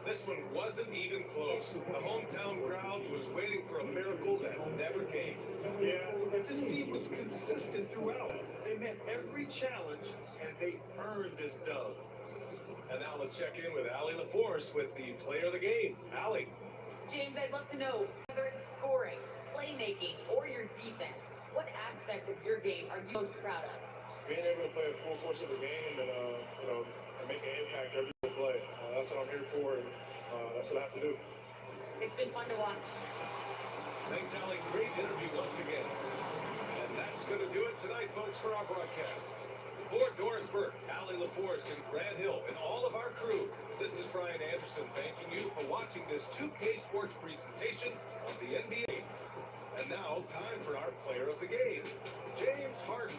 This one wasn't even close. The hometown crowd was waiting for a miracle that never came. Yeah, and this team was consistent throughout. They met every challenge, and they earned this dub. And now let's check in with Allie LaForce with the player of the game. Allie. James, I'd love to know whether it's scoring, playmaking, or your defense. What aspect of your game are you most proud of? Being able to play a full course of the game and and make an impact every play. That's what I'm here for, and that's what I have to do. It's been fun to watch. Thanks, Allie. Great interview once again. And that's going to do it tonight, folks, for our broadcast. For Doris Burke, Allie LaForce, and Grant Hill, and all of our crew, this is Brian Anderson thanking you for watching this 2K Sports presentation of the NBA. And now, time for our player of the game, James Harden.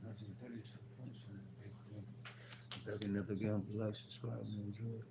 I think 36 points in the big thing. Back in the game, like, subscribe, and enjoy.